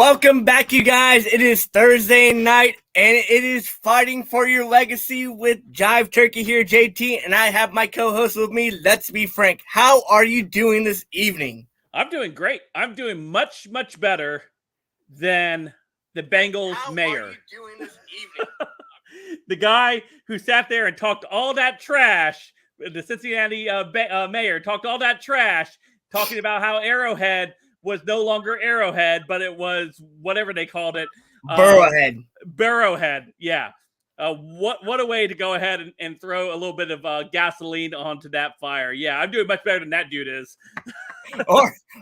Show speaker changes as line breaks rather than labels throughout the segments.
Welcome back, you guys. It is Thursday night, and it is Fighting for Your Legacy with Jive Turkey here, JT, and I have my co-host with me. Let's be frank. How are you doing this evening?
I'm doing great. I'm doing much, much better than the Bengals mayor.
How are you doing this evening?
The guy who sat there and talked all that trash, the Cincinnati mayor talked all that trash, talking about how Arrowhead was no longer Arrowhead, but it was whatever they called it.
Burrowhead.
Burrowhead, yeah. What a way to go ahead and throw a little bit of gasoline onto that fire. Yeah, I'm doing much better than that dude is.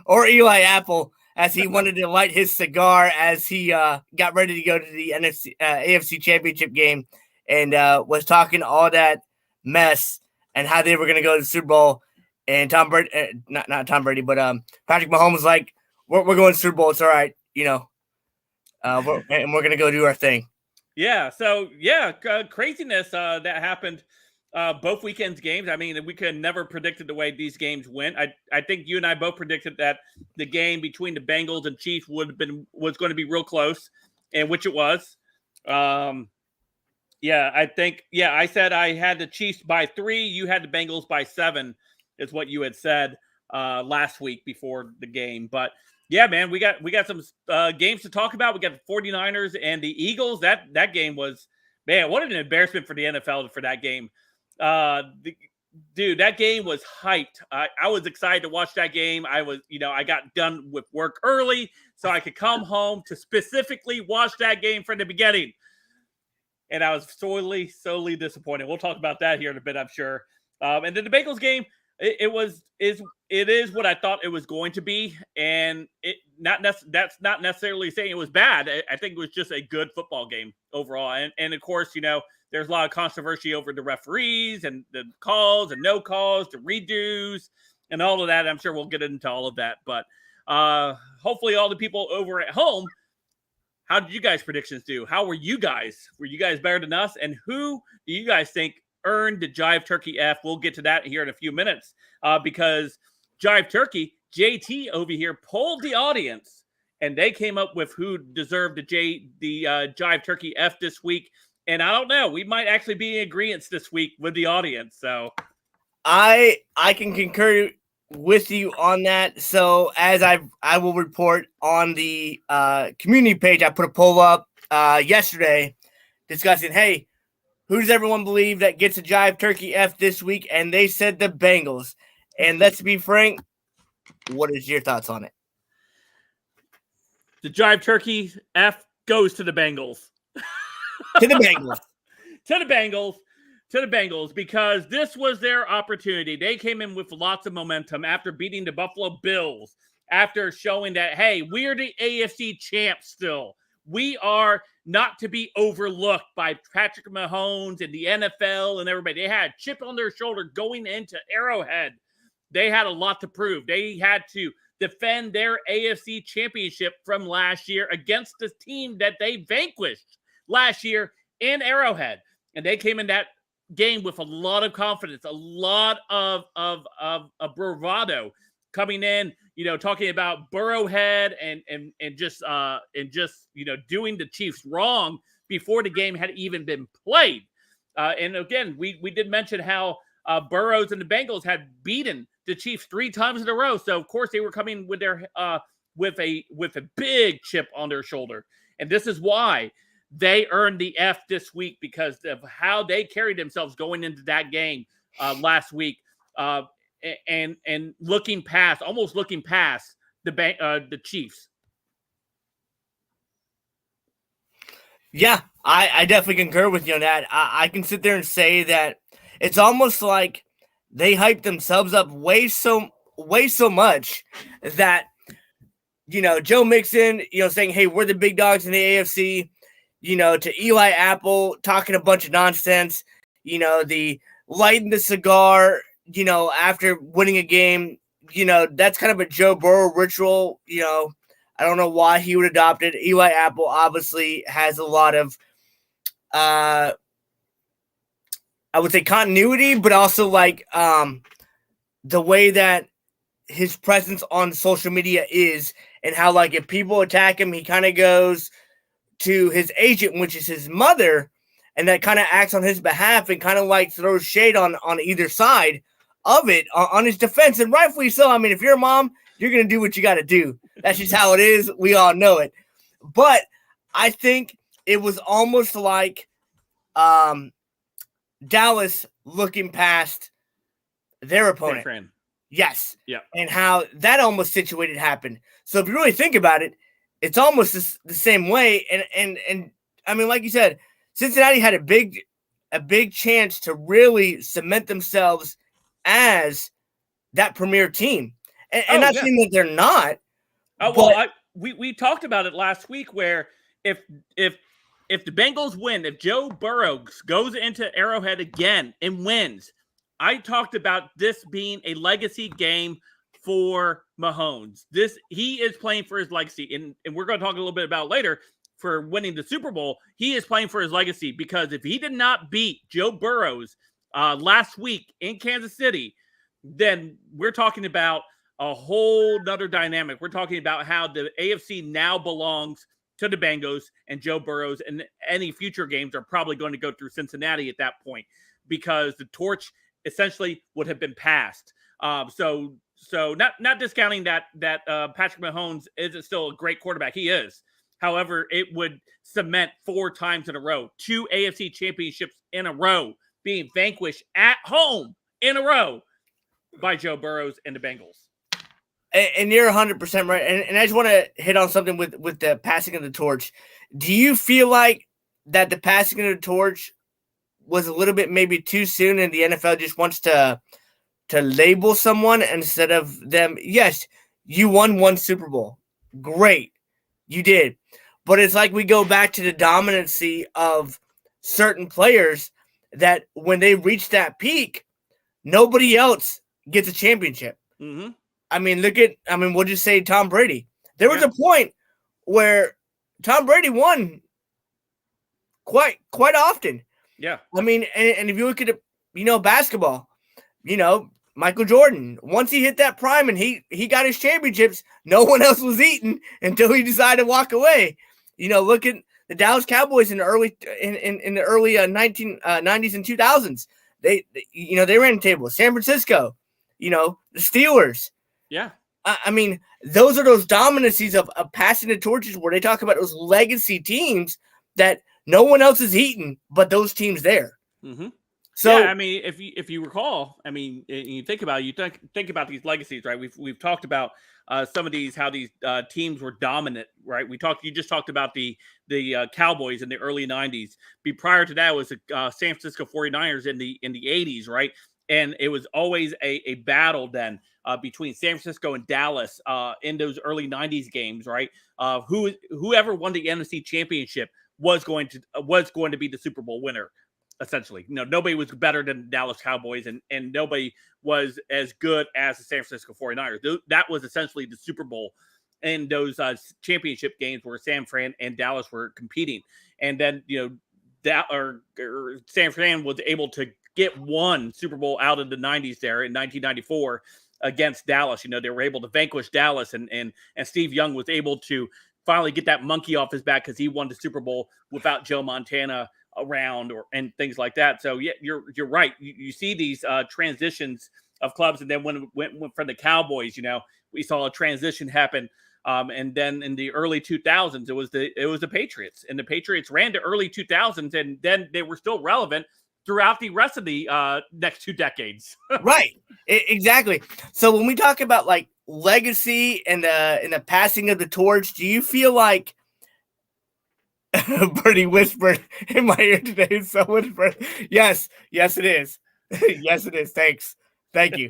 or Eli Apple, as he wanted to light his cigar as he got ready to go to the AFC Championship game and was talking all that mess and how they were going to go to the Super Bowl. And Tom Brady, not Tom Brady, but Patrick Mahomes was like, we're going to the Super Bowl. It's all right, we're going to go do our thing.
Yeah, so, craziness that happened both weekends' games. I mean, we could never predicted the way these games went. I think you and I both predicted that the game between the Bengals and Chiefs was going to be real close, and which it was. I said I had the Chiefs by 3. You had the Bengals by 7. Is what you had said last week before the game. But yeah, man, we got some games to talk about. We got the 49ers and the Eagles. That game was, man, what an embarrassment for the NFL for that game. Dude, that game was hyped. I was excited to watch that game. I got done with work early so I could come home to specifically watch that game from the beginning. And I was sorely disappointed. We'll talk about that here in a bit, I'm sure. And then the Bengals game, it is what I thought it was going to be, and that's not necessarily saying it was bad. I think it was just a good football game overall, and of course, there's a lot of controversy over the referees and the calls and no calls, the redos, and all of that. I'm sure we'll get into all of that, but hopefully, all the people over at home, how did you guys' predictions do? How were you guys? Were you guys better than us? And who do you guys think earned the Jive Turkey F? We'll get to that here in a few minutes because Jive Turkey, JT over here, polled the audience and they came up with who deserved the Jive Turkey F this week. And I don't know, we might actually be in agreement this week with the audience. So
I can concur with you on that. So as I will report on the community page, I put a poll up yesterday discussing, hey, who does everyone believe that gets a Jive Turkey F this week? And they said the Bengals. And let's be frank, what is your thoughts on it?
The Jive Turkey F goes to the Bengals.
To the Bengals.
To the Bengals. To the Bengals, because this was their opportunity. They came in with lots of momentum after beating the Buffalo Bills, after showing that, hey, we're the AFC champs still. We are not to be overlooked by Patrick Mahomes and the NFL and everybody. They had a chip on their shoulder going into Arrowhead. They had a lot to prove. They had to defend their AFC championship from last year against the team that they vanquished last year in Arrowhead. And they came in that game with a lot of confidence, a lot of bravado, coming in, talking about Burrowhead and just doing the Chiefs wrong before the game had even been played. And again, we did mention how Burrows and the Bengals had beaten the Chiefs 3 times in a row. So of course they were coming with their with a big chip on their shoulder, and this is why they earned the F this week, because of how they carried themselves going into that game last week. And almost looking past the Chiefs.
Yeah, I definitely concur with you on that. I can sit there and say that it's almost like they hyped themselves up way so much that, Joe Mixon, saying, hey, we're the big dogs in the AFC, to Eli Apple talking a bunch of nonsense, the lighting the cigar, after winning a game, that's kind of a Joe Burrow ritual. I don't know why he would adopt it. Eli Apple obviously has a lot of, I would say, continuity, but also like the way that his presence on social media is and how like if people attack him, he kind of goes to his agent, which is his mother, and that kind of acts on his behalf and kind of like throws shade on either side of it on his defense, and rightfully so. I mean, if you're a mom, you're gonna do what you got to do. That's just how it is. We all know it. But I think it was almost like Dallas looking past their opponent. Yes.
Yeah.
And how that almost situated happened. So if you really think about it, it's almost the same way. And I mean, like you said, Cincinnati had a big chance to really cement themselves as that premier team. And not saying that they're not.
Oh, well, we talked about it last week where if the Bengals win, if Joe Burrow goes into Arrowhead again and wins, I talked about this being a legacy game for Mahomes. He is playing for his legacy, and we're going to talk a little bit about later for winning the Super Bowl. He is playing for his legacy because if he did not beat Joe Burrows last week in Kansas City, then we're talking about a whole nother dynamic. We're talking about how the AFC now belongs to the Bengals, and Joe Burrows, and any future games are probably going to go through Cincinnati at that point because the torch essentially would have been passed. So not discounting that Patrick Mahomes isn't still a great quarterback. He is. However, it would cement 4 times in a row, 2 AFC championships in a row being vanquished at home in a row by Joe Burrows and the Bengals.
And you're 100% right. And I just want to hit on something with the passing of the torch. Do you feel like that the passing of the torch was a little bit maybe too soon and the NFL just wants to label someone instead of them? Yes, you won 1 Super Bowl. Great. You did. But it's like we go back to the dominancy of certain players that when they reach that peak, nobody else gets a championship.
Mm-hmm.
I mean, we'll just say Tom Brady. There was a point where Tom Brady won quite often.
Yeah.
I mean, and if you look at basketball, Michael Jordan, once he hit that prime and he got his championships, no one else was eating until he decided to walk away. Look at the Dallas Cowboys in the early 1990s and 2000s. They ran the table. San Francisco, the Steelers.
Yeah.
I mean, those are those dominancies of passing the torches where they talk about those legacy teams that no one else is eating but those teams there.
Mm-hmm.
So,
yeah, I mean, if you recall, I mean, you think about think these legacies, right? We've talked about some of these, how these teams were dominant, right? You just talked about the Cowboys in the early 90s. Prior to that was the San Francisco 49ers in the 80s, right? And it was always a battle then between San Francisco and Dallas in those early 90s games, right? Whoever won the NFC Championship was going to be the Super Bowl winner, essentially. Nobody was better than the Dallas Cowboys, and nobody was as good as the San Francisco 49ers. That was essentially the Super Bowl in those championship games where San Fran and Dallas were competing. And then, San Fran was able to get 1 Super Bowl out of the 90s there in 1994 against Dallas. They were able to vanquish Dallas, and Steve Young was able to finally get that monkey off his back because he won the Super Bowl without Joe Montana around and things like that. So yeah, you're right. You see these transitions of clubs, and then when it went from the Cowboys, we saw a transition happen. And then in the early 2000s, it was the Patriots, and the Patriots ran to early 2000s, and then they were still relevant throughout the rest of the next 2 decades.
Right. Exactly. So when we talk about like legacy and the passing of the torch, do you feel like Birdie whispered in my ear today? Someone yes, it is. Yes, it is. Thank you.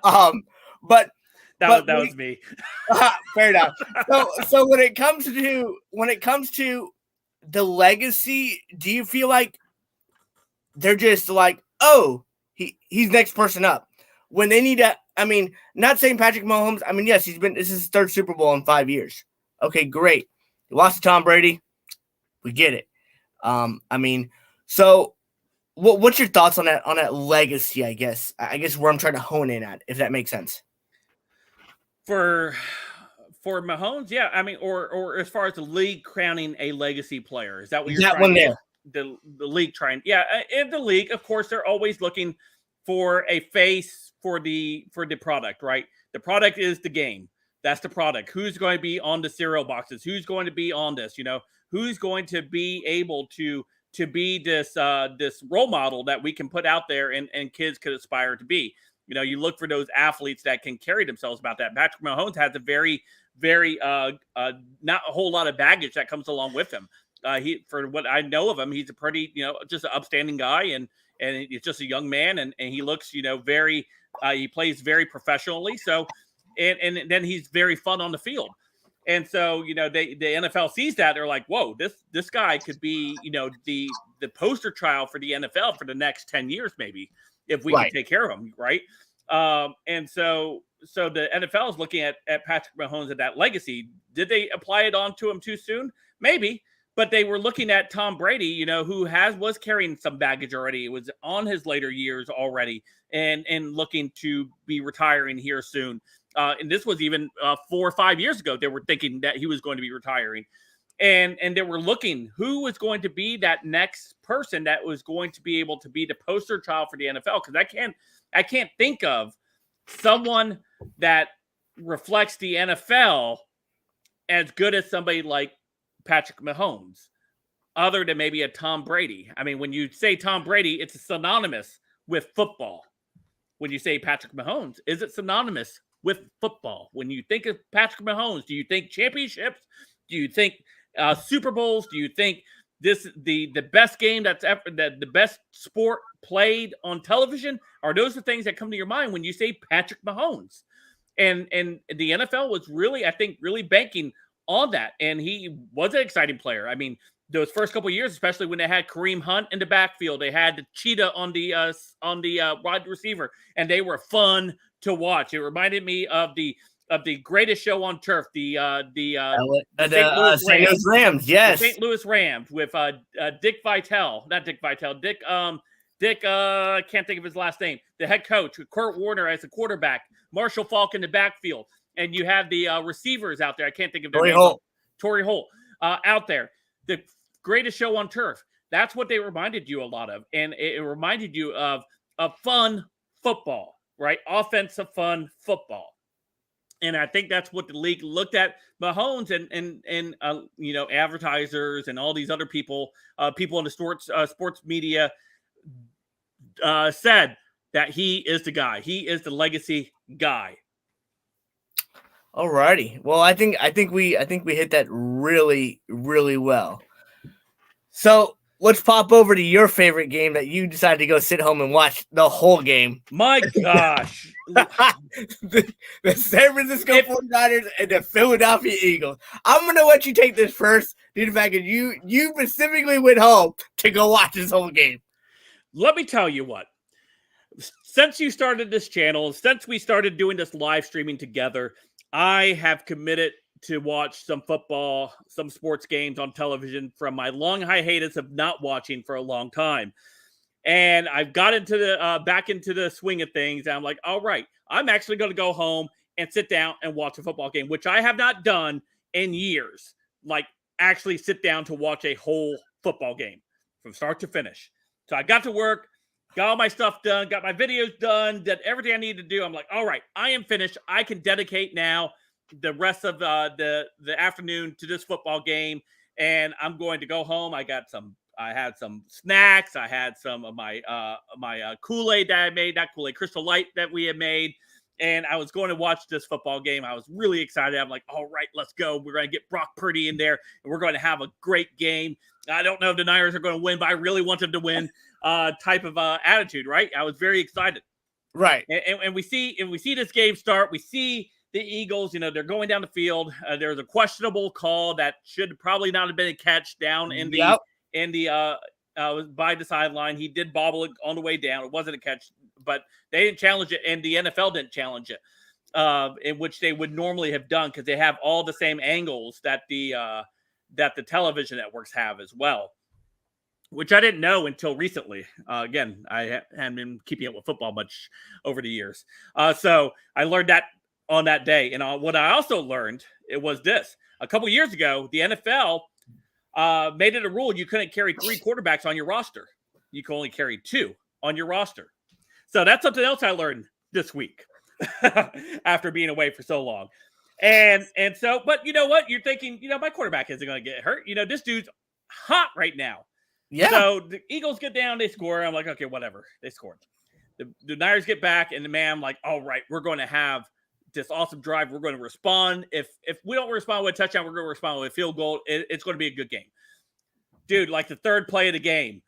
But
that was me.
Fair enough. So when it comes to the legacy, do you feel like they're just like, oh, he's next person up when they need to? I mean, not saying Patrick Mahomes. I mean, yes, this is his 3rd Super Bowl in 5 years. Okay, great. He lost to Tom Brady. We get it. I mean, so what's your thoughts on that legacy? I guess where I'm trying to hone in at, if that makes sense.
For For Mahomes, yeah, I mean, or as far as the league crowning a legacy player, is that what you're
That
trying
one
to
there.
get? The league trying, yeah, in the league, of course, they're always looking for a face for the product, right? The product is the game. That's the product. Who's going to be on the cereal boxes? Who's going to be on this? Who's going to be able to be this this role model that we can put out there and kids could aspire to be. You look for those athletes that can carry themselves about that. Patrick Mahomes has a very not a whole lot of baggage that comes along with him. For what I know of him, he's a pretty, just an upstanding guy, and he's just a young man, and he looks, very, he plays very professionally. So, and then he's very fun on the field. And so, the NFL sees that, they're like, whoa, this guy could be, the poster child for the NFL for the next 10 years, maybe, if we can take care of him, right? And so the NFL is looking at Patrick Mahomes and that legacy. Did they apply it onto him too soon? Maybe, but they were looking at Tom Brady, who was carrying some baggage already. It was on his later years already, and looking to be retiring here soon. And this was even 4 or 5 years ago. They were thinking that he was going to be retiring, and they were looking who was going to be that next person that was going to be able to be the poster child for the NFL. Because I can't think of someone that reflects the NFL as good as somebody like Patrick Mahomes, other than maybe a Tom Brady. I mean, when you say Tom Brady, it's synonymous with football. When you say Patrick Mahomes, is it synonymous with football? When you think of Patrick Mahomes, do you think championships? Do you think Super Bowls? Do you think the best game that's ever, the best sport played on television? Are those the things that come to your mind when you say Patrick Mahomes? And the NFL was really, I think, really banking on that. And he was an exciting player. I mean, those first couple of years, especially when they had Kareem Hunt in the backfield, they had the cheetah on the wide receiver, and they were fun to watch. It reminded me of the greatest show on turf, the
St. Louis Rams, yes,
the St. Louis Rams with Dick Vitale, not Dick Vitale, Dick, can't think of his last name, the head coach, Kurt Warner as the quarterback, Marshall Faulk in the backfield, and you have the receivers out there. I can't think of their name. Torrey Holt out there. The greatest show on turf. That's what they reminded you a lot of, and it reminded you of fun football, right? Offensive fun football. And I think that's what the league looked at Mahomes and advertisers and all these other people in the sports media said that he is the guy. He is the legacy guy.
Alrighty. Well, I think we hit that really, really well. So let's pop over to your favorite game that you decided to go sit home and watch the whole game.
My gosh.
the San Francisco 49ers and the Philadelphia Eagles. I'm going to let you take this first due to the fact that you specifically went home to go watch this whole game.
Let me tell you what. Since you started this channel, since we started doing this live streaming together, I have committed to watch some football, some sports games on television from my long hiatus of not watching for a long time. And I've got into the back into the swing of things. And I'm like, all right, I'm actually going to go home and sit down and watch a football game, which I have not done in years. Like actually sit down to watch a whole football game from start to finish. So I got to work, got all my stuff done, got my videos done, did everything I needed to do. I'm like, all right, I am finished. I can dedicate now the rest of the afternoon to this football game, and I'm going to go home. I had some snacks. I had some of my Kool-Aid that I made, not Kool-Aid, Crystal Light that we had made, and I was going to watch this football game. I was really excited. I'm like, all right, let's go. We're going to get Brock Purdy in there, and we're going to have a great game. I don't know if the Niners are going to win, but I really want them to win. Type of attitude, right? I was very excited,
right?
And we see this game start. We see the Eagles, they're going down the field. There's a questionable call that should probably not have been a catch down in the by the sideline. He did bobble it on the way down. It wasn't a catch, but they didn't challenge it, and the NFL didn't challenge it, in which they would normally have done because they have all the same angles that the television networks have as well, which I didn't know until recently. Again, I haven't been keeping up with football much over the years. So I learned that on that day. And what I also learned, it was this. A couple years ago, the NFL made it a rule you couldn't carry 3 quarterbacks on your roster. You could only carry 2 on your roster. So that's something else I learned this week after being away for so long. And so, but you know what? You're thinking, my quarterback isn't going to get hurt. This dude's hot right now.
Yeah.
So the Eagles get down, they score. I'm like, okay, whatever. They scored. The Niners get back, and I'm like, all right, we're going to have this awesome drive. We're going to respond. If we don't respond with a touchdown, we're going to respond with a field goal. It's going to be a good game. Dude, like the third play of the game,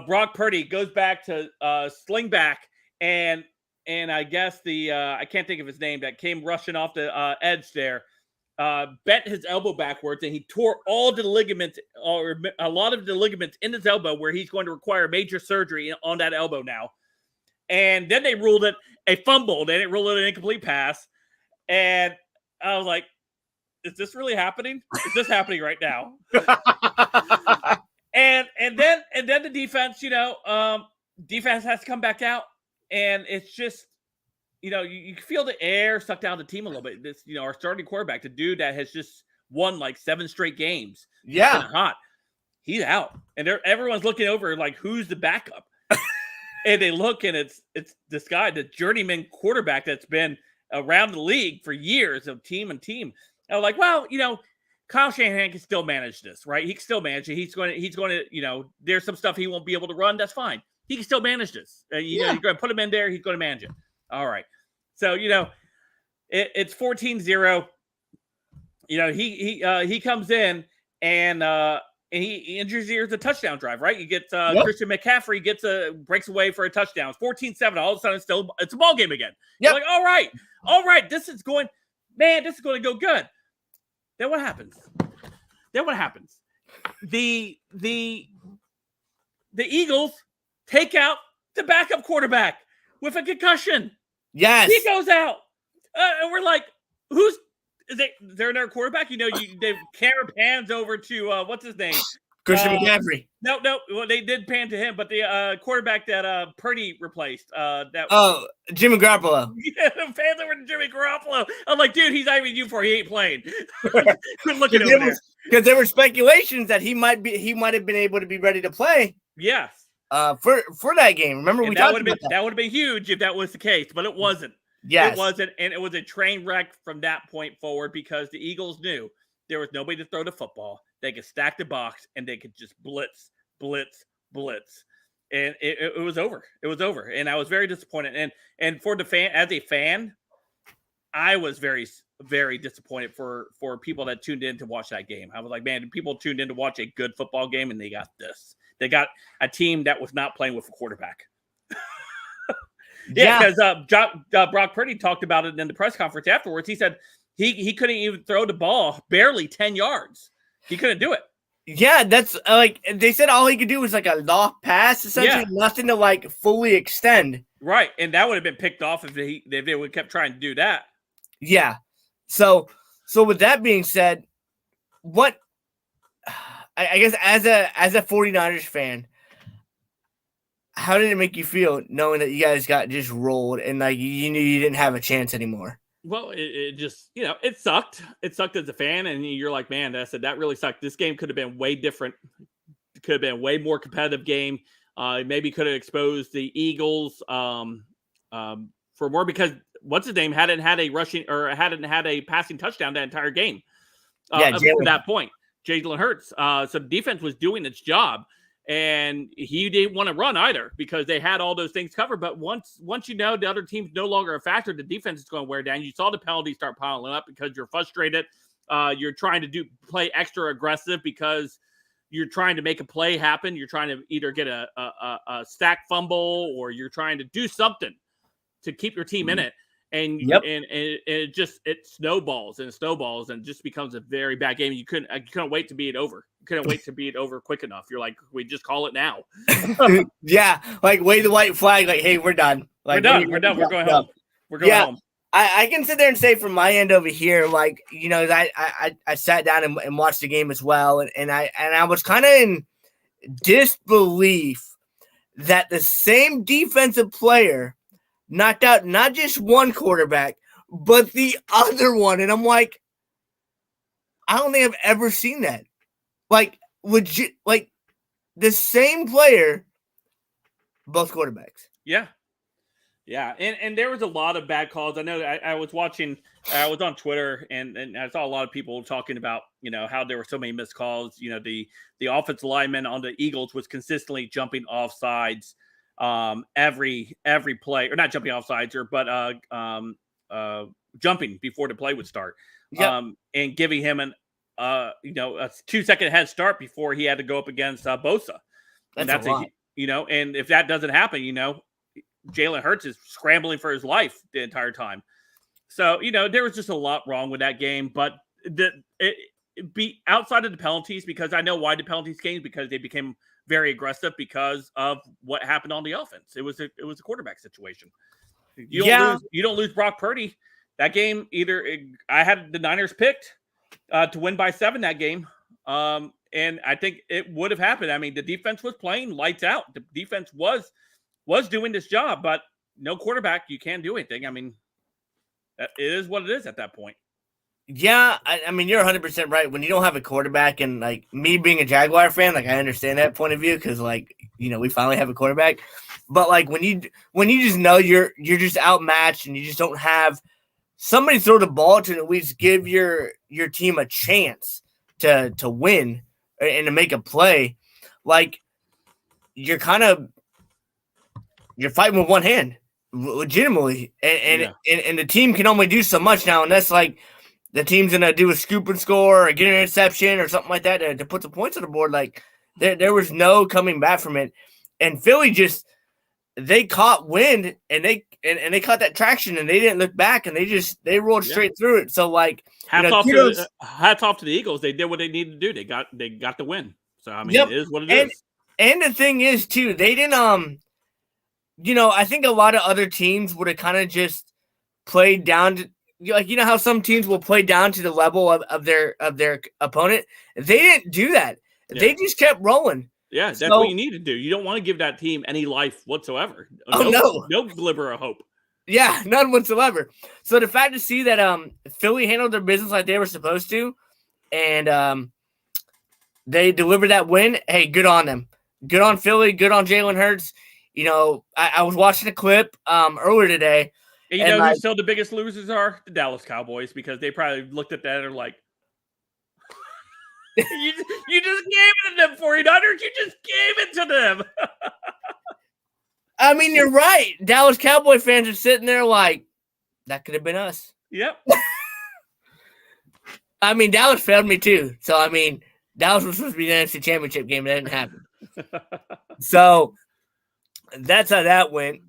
Brock Purdy goes back to sling back, and I guess I can't think of his name, that came rushing off the edge there, bent his elbow backwards, and he tore all the ligaments, or a lot of the ligaments in his elbow, where he's going to require major surgery on that elbow now. And then they ruled it a fumble. They didn't rule it an incomplete pass. And I was like, is this really happening? Is this happening right now? and then the defense, defense has to come back out. And it's just, you feel the air suck down the team a little bit. This, our starting quarterback, the dude that has just won like 7 straight games.
Yeah.
Hot. He's out. And everyone's looking over like, who's the backup? And they look, and it's this guy, the journeyman quarterback that's been around the league for years of team and team. And I'm like, well, Kyle Shanahan can still manage this, right? He can still manage it. He's going to, there's some stuff he won't be able to run. That's fine. He can still manage this. You're going to put him in there. He's going to manage it. All right. So, it's 14-0. He comes in, and he engineers a touchdown drive, right? You get Christian McCaffrey breaks away for a touchdown. It's 14-7. All of a sudden, it's a ball game again. Yep. You're like, all right, this is going to go good. Then what happens? The Eagles take out the backup quarterback with a concussion.
Yes.
He goes out. And we're like, is there another quarterback? They camera pans over to, what's his name?
Christian McCaffrey.
No. Well, they did pan to him, but the quarterback that Purdy replaced.
Jimmy Garoppolo.
Yeah, the fans over to Jimmy Garoppolo. I'm like, dude, he's not even U4. He ain't playing. Quit looking over there.
Because there were speculations that he might have been able to be ready to play.
Yes.
For that game. Remember, we talked about that.
That would have been huge if that was the case, but it wasn't.
Yes.
It wasn't, and it was a train wreck from that point forward, because the Eagles knew there was nobody to throw the football. They could stack the box, and they could just blitz. And it was over. It was over. And I was very disappointed. And for the fan, as a fan, I was very, very disappointed for people that tuned in to watch that game. I was like, man, people tuned in to watch a good football game, and they got this. They got a team that was not playing with a quarterback. Yeah, because Brock Purdy talked about it in the press conference afterwards. He said he couldn't even throw the ball barely 10 yards. He couldn't do it. Yeah,
that's like they said all he could do was like a loft pass, essentially, nothing to like fully extend.
Right, and that would have been picked off if they would have kept trying to do that.
Yeah. So with that being said, what I guess as a 49ers fan, how did it make you feel knowing that you guys got just rolled and like you knew you didn't have a chance anymore?
Well, it just, it sucked. It sucked as a fan, and you're like, man, that really sucked. This game could have been way different. It could have been a way more competitive game. Maybe could have exposed the Eagles for more, because what's his name hadn't had a passing touchdown that entire game. Up to that point, Jalen Hurts. So the defense was doing its job. And he didn't want to run either, because they had all those things covered. But once the other team's no longer a factor, the defense is going to wear down. You saw the penalties start piling up because you're frustrated. You're trying to play extra aggressive because you're trying to make a play happen. You're trying to either get a sack fumble, or you're trying to do something to keep your team in it. And it snowballs and just becomes a very bad game. You couldn't wait to be it over. You couldn't wait to be it over quick enough. You're like, we just call it now.
Yeah, like wave the white flag, like, hey, we're done. Like,
we're done. We're going home. We're going home.
I can sit there and say from my end over here, like, I sat down and watched the game as well, and I was kind of in disbelief that the same defensive player knocked out not just one quarterback, but the other one. And I'm like, I don't think I've ever seen that. Like, legit, like the same player, both quarterbacks.
Yeah. Yeah, and there was a lot of bad calls. I know I was watching, I was on Twitter, and I saw a lot of people talking about, how there were so many missed calls. The offensive lineman on the Eagles was consistently jumping off sides every play, or not jumping off sides, but jumping before the play would start.
Yep.
And giving him a 2-second head start before he had to go up against Bosa.
That's a lot.
And if that doesn't happen, Jalen Hurts is scrambling for his life the entire time. So, there was just a lot wrong with that game, but be outside of the penalties, because I know why the penalties came, because they became very aggressive because of what happened on the offense. It was a quarterback situation. You don't lose Brock Purdy. That game, I had the Niners picked to win by 7 that game. And I think it would have happened. I mean, the defense was playing lights out. The defense was doing this job, but no quarterback, you can't do anything. I mean, it is what it is at that point.
Yeah, I mean, you're 100% right. When you don't have a quarterback, and like me being a Jaguar fan, like I understand that point of view, because like we finally have a quarterback. But like when you just know you're just outmatched, and you just don't have somebody throw the ball to at least give your team a chance to win and to make a play, like you're fighting with one hand, legitimately, and the team can only do so much now, and that's like the team's gonna do a scoop and score or get an interception or something like that to put some points on the board. Like there was no coming back from it, and Philly they caught wind and they caught that traction, and they didn't look back, and they rolled straight through it. So like
hats off to the Eagles. They did what they needed to do. They got the win. So I mean, It is what it is.
And the thing is too, they didn't I think a lot of other teams would have kind of just played down to, like, how some teams will play down to the level of their opponent. They didn't do that. Yeah. They just kept rolling.
Yeah, that's what you need to do. You don't want to give that team any life whatsoever. No glimmer of hope.
Yeah, none whatsoever. So the fact to see that Philly handled their business like they were supposed to, and they delivered that win, hey, good on them. Good on Philly. Good on Jalen Hurts. I was watching a clip earlier today.
And who still the biggest losers are? The Dallas Cowboys, because they probably looked at that and are like, you just gave it to them, 49ers. You just gave it to them.
I mean, you're right. Dallas Cowboy fans are sitting there like, that could have been us.
Yep.
I mean, Dallas failed me too. So, I mean, Dallas was supposed to be the NFC Championship game. That didn't happen. So, that's how that went.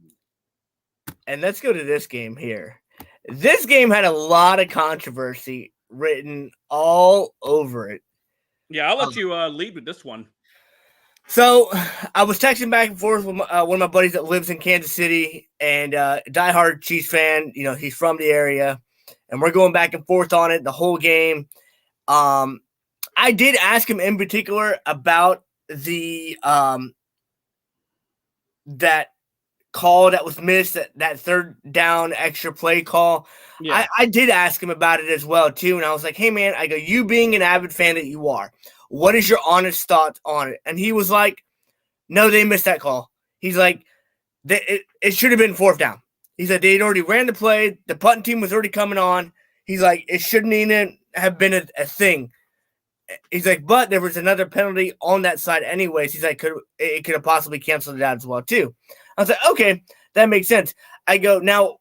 And let's go to this game here. This game had a lot of controversy written all over it.
Yeah, I'll let you lead with this one.
So I was texting back and forth with one of my buddies that lives in Kansas City, and diehard Chiefs fan. He's from the area, and we're going back and forth on it the whole game. I did ask him in particular about the that call that was missed, that third down extra play call. Yeah. I did ask him about it as well too, and I was like, hey man, I go, you being an avid fan that you are, what is your honest thoughts on it? And he was like, no, they missed that call. He's like, it should have been 4th down. He said they'd already ran the play, the punting team was already coming on. He's like, it shouldn't even have been a thing. He's like, but there was another penalty on that side anyways. He's like, it could have possibly canceled it out as well too. I was like, okay, that makes sense. I go, now,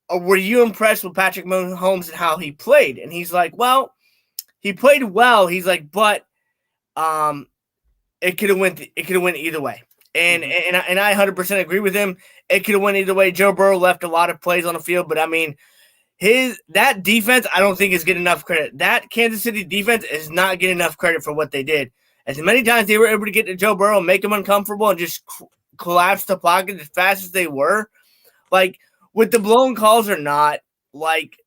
were you impressed with Patrick Mahomes and how he played? And he's like, well, he played well. He's like, but it could have went either way. And I 100% agree with him. It could have went either way. Joe Burrow left a lot of plays on the field, but I mean, that defense I don't think is getting enough credit. That Kansas City defense is not getting enough credit for what they did. As many times they were able to get to Joe Burrow, make him uncomfortable, and just collapse the pocket as fast as they were, like with the blown calls or not, like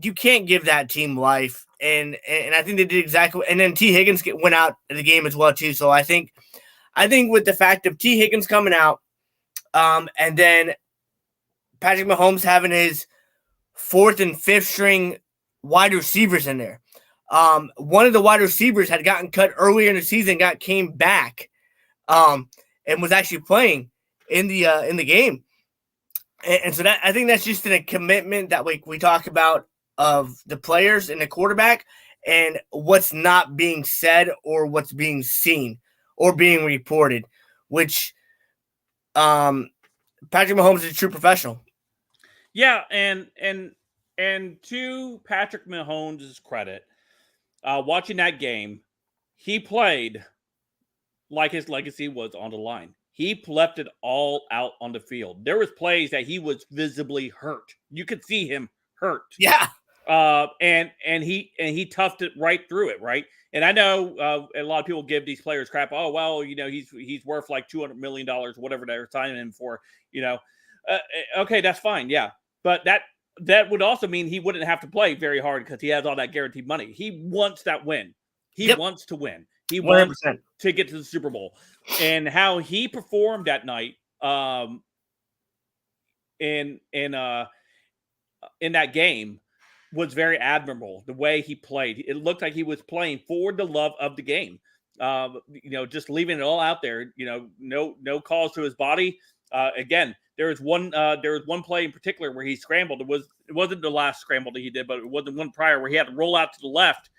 you can't give that team life. And I think they did exactly. And then T. Higgins went out of the game as well too. So I think with the fact of T. Higgins coming out, and then Patrick Mahomes having his fourth and fifth string wide receivers in there. One of the wide receivers had gotten cut earlier in the season, came back, and was actually playing in the game. And so that I think that's just a commitment that we talk about of the players and the quarterback and what's not being said or what's being seen or being reported, which Patrick Mahomes is a true professional.
Yeah, and to Patrick Mahomes' credit, watching that game, he played like his legacy was on the line. He left it all out on the field. There was plays that he was visibly hurt. You could see him hurt.
Yeah.
And he toughed it right through it, right? And I know a lot of people give these players crap. Oh, well, he's worth like $200 million, whatever they're signing him for. Okay, that's fine, yeah. But that would also mean he wouldn't have to play very hard because he has all that guaranteed money. He wants that win. He wants to win. He 100%. Wants to get to the Super Bowl. And how he performed that night in that game was very admirable. The way he played, it looked like he was playing for the love of the game. Just leaving it all out there. No calls to his body. Again, there was one play in particular where he scrambled. It wasn't the last scramble that he did, but it was the one prior where he had to roll out to the left,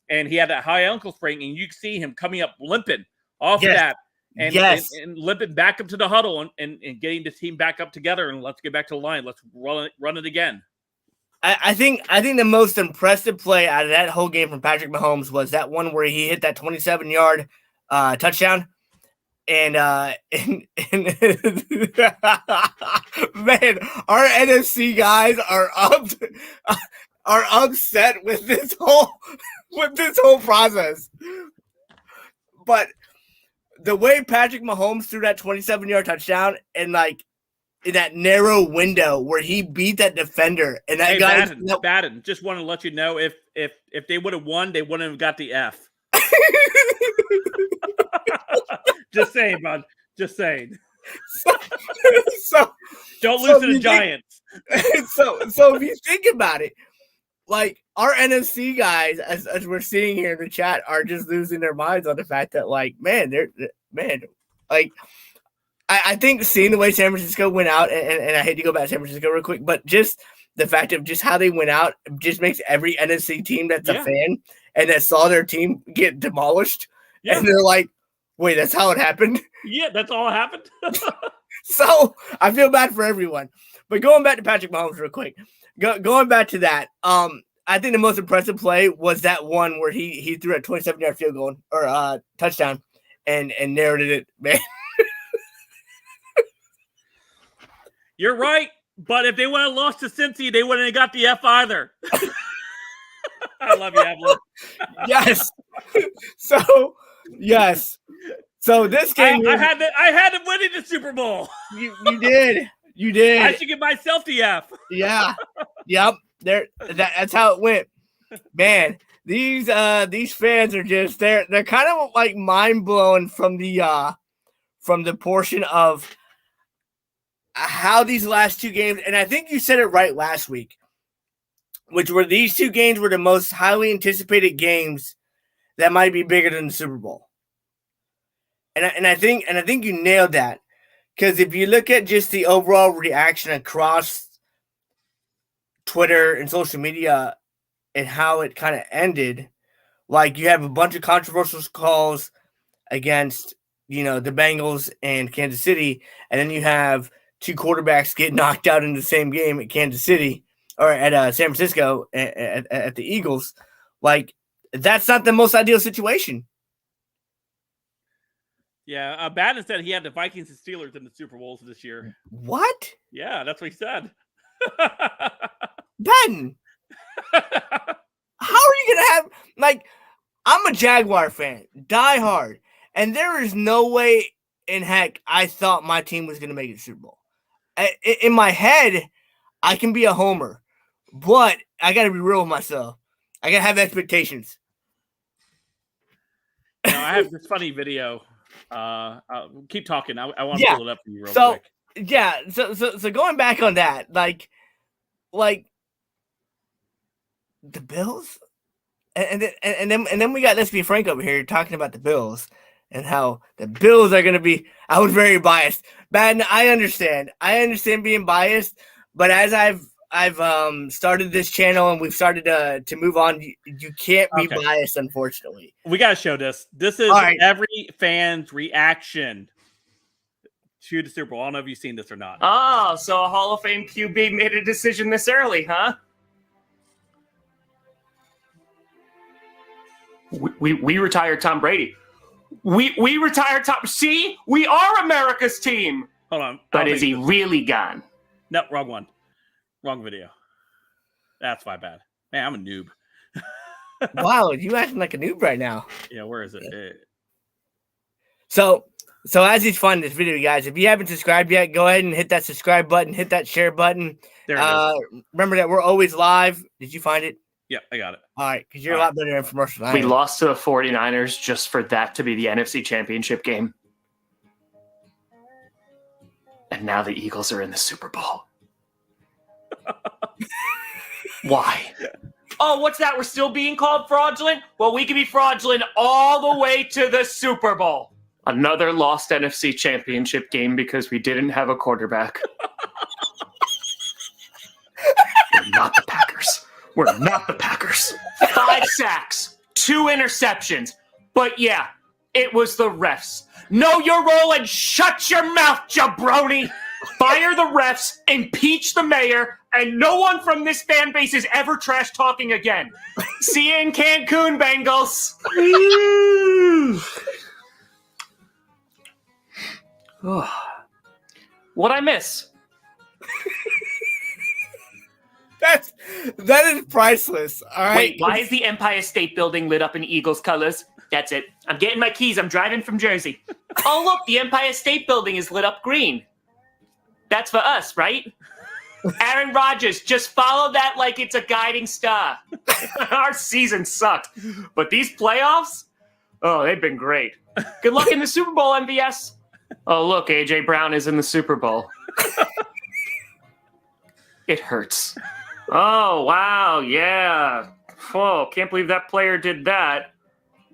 and he had that high ankle sprain, and you could see him coming up limping off of that, and limping back up to the huddle and getting the team back up together, and let's get back to the line. Let's run it again.
I think the most impressive play out of that whole game from Patrick Mahomes was that one where he hit that 27-yard touchdown. And man, our NFC guys are upset with this whole process. But the way Patrick Mahomes threw that 27-yard touchdown and like in that narrow window where he beat that defender and that guy
Batten, just want to let you know if they would have won, they wouldn't have got the F. Just saying, bud. Just saying.
So
don't lose to the Giants.
So if you think about it, like our NFC guys, as we're seeing here in the chat, are just losing their minds on the fact that, like, I think seeing the way San Francisco went out, and I hate to go back to San Francisco real quick, but just the fact of just how they went out just makes every NFC team that's a fan and that saw their team get demolished, and they're like, wait, that's how it happened?
Yeah, that's all happened.
So I feel bad for everyone. But going back to Patrick Mahomes real quick, going back to that, I think the most impressive play was that one where he threw a 27-yard field goal or touchdown and narrowed it, man.
You're right, but if they would have lost to Cincy, they wouldn't have got the F either. I love you, Evelyn.
Yes. Yes. So this game,
I had them winning the Super Bowl.
You did. I
should give myself the F.
Yeah. Yep. That's how it went. Man, these fans are just they're kind of like mind blown from the portion of how these last two games, and I think you said it right last week, which were these two games were the most highly anticipated games that might be bigger than the Super Bowl. And I think you nailed that. Because if you look at just the overall reaction across Twitter and social media and how it kind of ended, like you have a bunch of controversial calls against, the Bengals and Kansas City, and then you have two quarterbacks get knocked out in the same game at Kansas City or at San Francisco at the Eagles. Like, that's not the most ideal situation.
Yeah, Batten said he had the Vikings and Steelers in the Super Bowls this year.
What?
Yeah, that's what he said.
Batten, how are you gonna have I'm a Jaguar fan, die hard, and there is no way in heck I thought my team was gonna make the Super Bowl. In my head, I can be a homer, but I gotta be real with myself. I gotta have expectations.
I have this funny video. Keep talking. I want to pull it up for you real quick.
Yeah, so going back on that, like The Bills? And then we got Let's Be Frank over here talking about the Bills and how the Bills are going to be. I was very biased. Madden, I understand being biased, but as I've started this channel and we've started to move on, you can't be biased, unfortunately.
We got to show this. This is every fan's reaction to the Super Bowl. I don't know if you've seen this or not.
Oh, so a Hall of Fame QB made a decision this early, huh? We retired Tom Brady. We retired Tom. See, we are America's team.
Hold on.
But is he really gone?
No, wrong one. Wrong video. That's my bad. Man, I'm a noob.
Wow, you acting like a noob right now.
Yeah, where is it?
Yeah. So as he's finding this video, guys, if you haven't subscribed yet, go ahead and hit that subscribe button, hit that share button.
There it is.
Remember that we're always live. Did you find it?
Yeah, I got it.
All right, because you're a lot better infomercial than I am.
We lost to the 49ers just for that to be the NFC Championship game. And now the Eagles are in the Super Bowl. Why? Oh, what's that? We're still being called fraudulent? Well, we can be fraudulent all the way to the Super Bowl. Another lost NFC Championship game because we didn't have a quarterback. We're not the Packers. We're not the Packers. 5 sacks, 2 interceptions. But yeah, it was the refs. Know your role and shut your mouth, jabroni. Fire the refs, impeach the mayor, and no one from this fan base is ever trash talking again. See you in Cancun, Bengals. What'd I miss?
That is priceless. All right.
Wait, why is the Empire State Building lit up in Eagles colors? That's it. I'm getting my keys. I'm driving from Jersey. Oh, look, the Empire State Building is lit up green. That's for us, right? Aaron Rodgers, just follow that like it's a guiding star. Our season sucked. But these playoffs, oh, they've been great. Good luck in the Super Bowl, MVS. Oh, look, A.J. Brown is in the Super Bowl. It hurts. Oh, wow, yeah. Whoa, can't believe that player did that.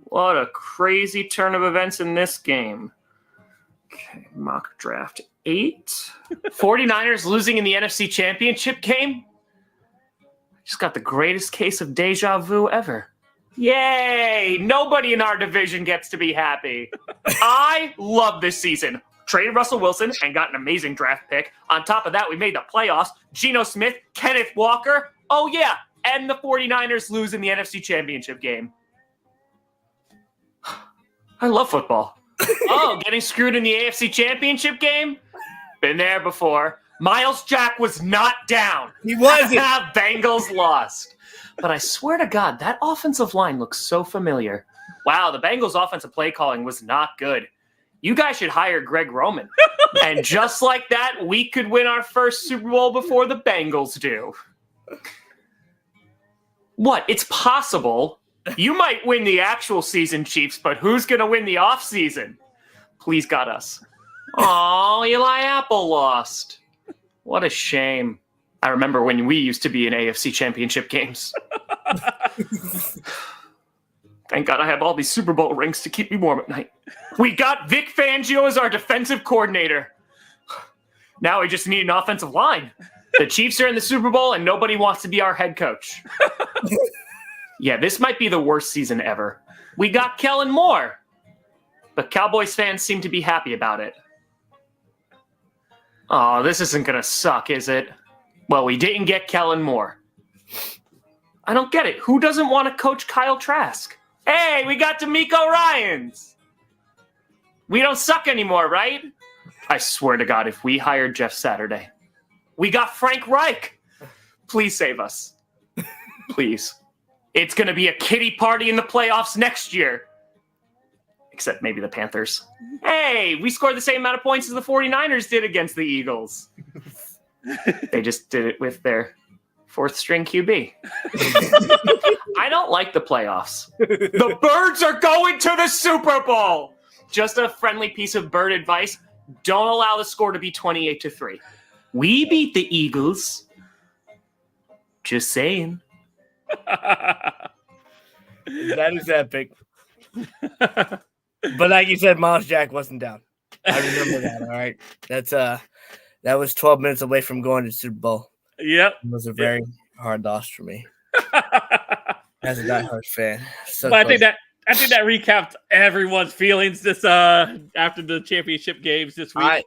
What a crazy turn of events in this game. Okay, mock draft 8. 49ers losing in the NFC Championship game? Just got the greatest case of deja vu ever. Yay! Nobody in our division gets to be happy. I love this season. Traded Russell Wilson and got an amazing draft pick. On top of that, we made the playoffs. Geno Smith, Kenneth Walker. Oh, yeah. And the 49ers lose in the NFC Championship game. I love football. Oh, getting screwed in the AFC Championship game? Been there before. Miles Jack was not down.
He wasn't.
Bengals lost. But I swear to God, that offensive line looks so familiar. Wow, the Bengals' offensive play calling was not good. You guys should hire Greg Roman. And just like that, we could win our first Super Bowl before the Bengals do. What? It's possible. You might win the actual season, Chiefs, but who's going to win the offseason? Please, God, us. Aw, Eli Apple lost. What a shame. I remember when we used to be in AFC Championship games. Thank God I have all these Super Bowl rings to keep me warm at night. We got Vic Fangio as our defensive coordinator. Now we just need an offensive line. The Chiefs are in the Super Bowl and nobody wants to be our head coach. Yeah, this might be the worst season ever. We got Kellen Moore. But Cowboys fans seem to be happy about it. Oh, this isn't going to suck, is it? Well, we didn't get Kellen Moore. I don't get it. Who doesn't want to coach Kyle Trask? Hey, we got D'Amico Ryans. We don't suck anymore, right? I swear to God, if we hired Jeff Saturday. We got Frank Reich. Please save us. Please. It's going to be a kiddie party in the playoffs next year. Except maybe the Panthers. Hey, we scored the same amount of points as the 49ers did against the Eagles. They just did it with their 4th string QB. I don't like the playoffs. The Birds are going to the Super Bowl. Just a friendly piece of bird advice. Don't allow the score to be 28-3. We beat the Eagles. Just saying.
That is epic. But like you said, Miles Jack wasn't down. I remember that. All right, that was 12 minutes away from going to the Super Bowl.
Yep.
It was a very hard loss for me as a diehard fan. So
but
close.
I think that recapped everyone's feelings this after the championship games this week.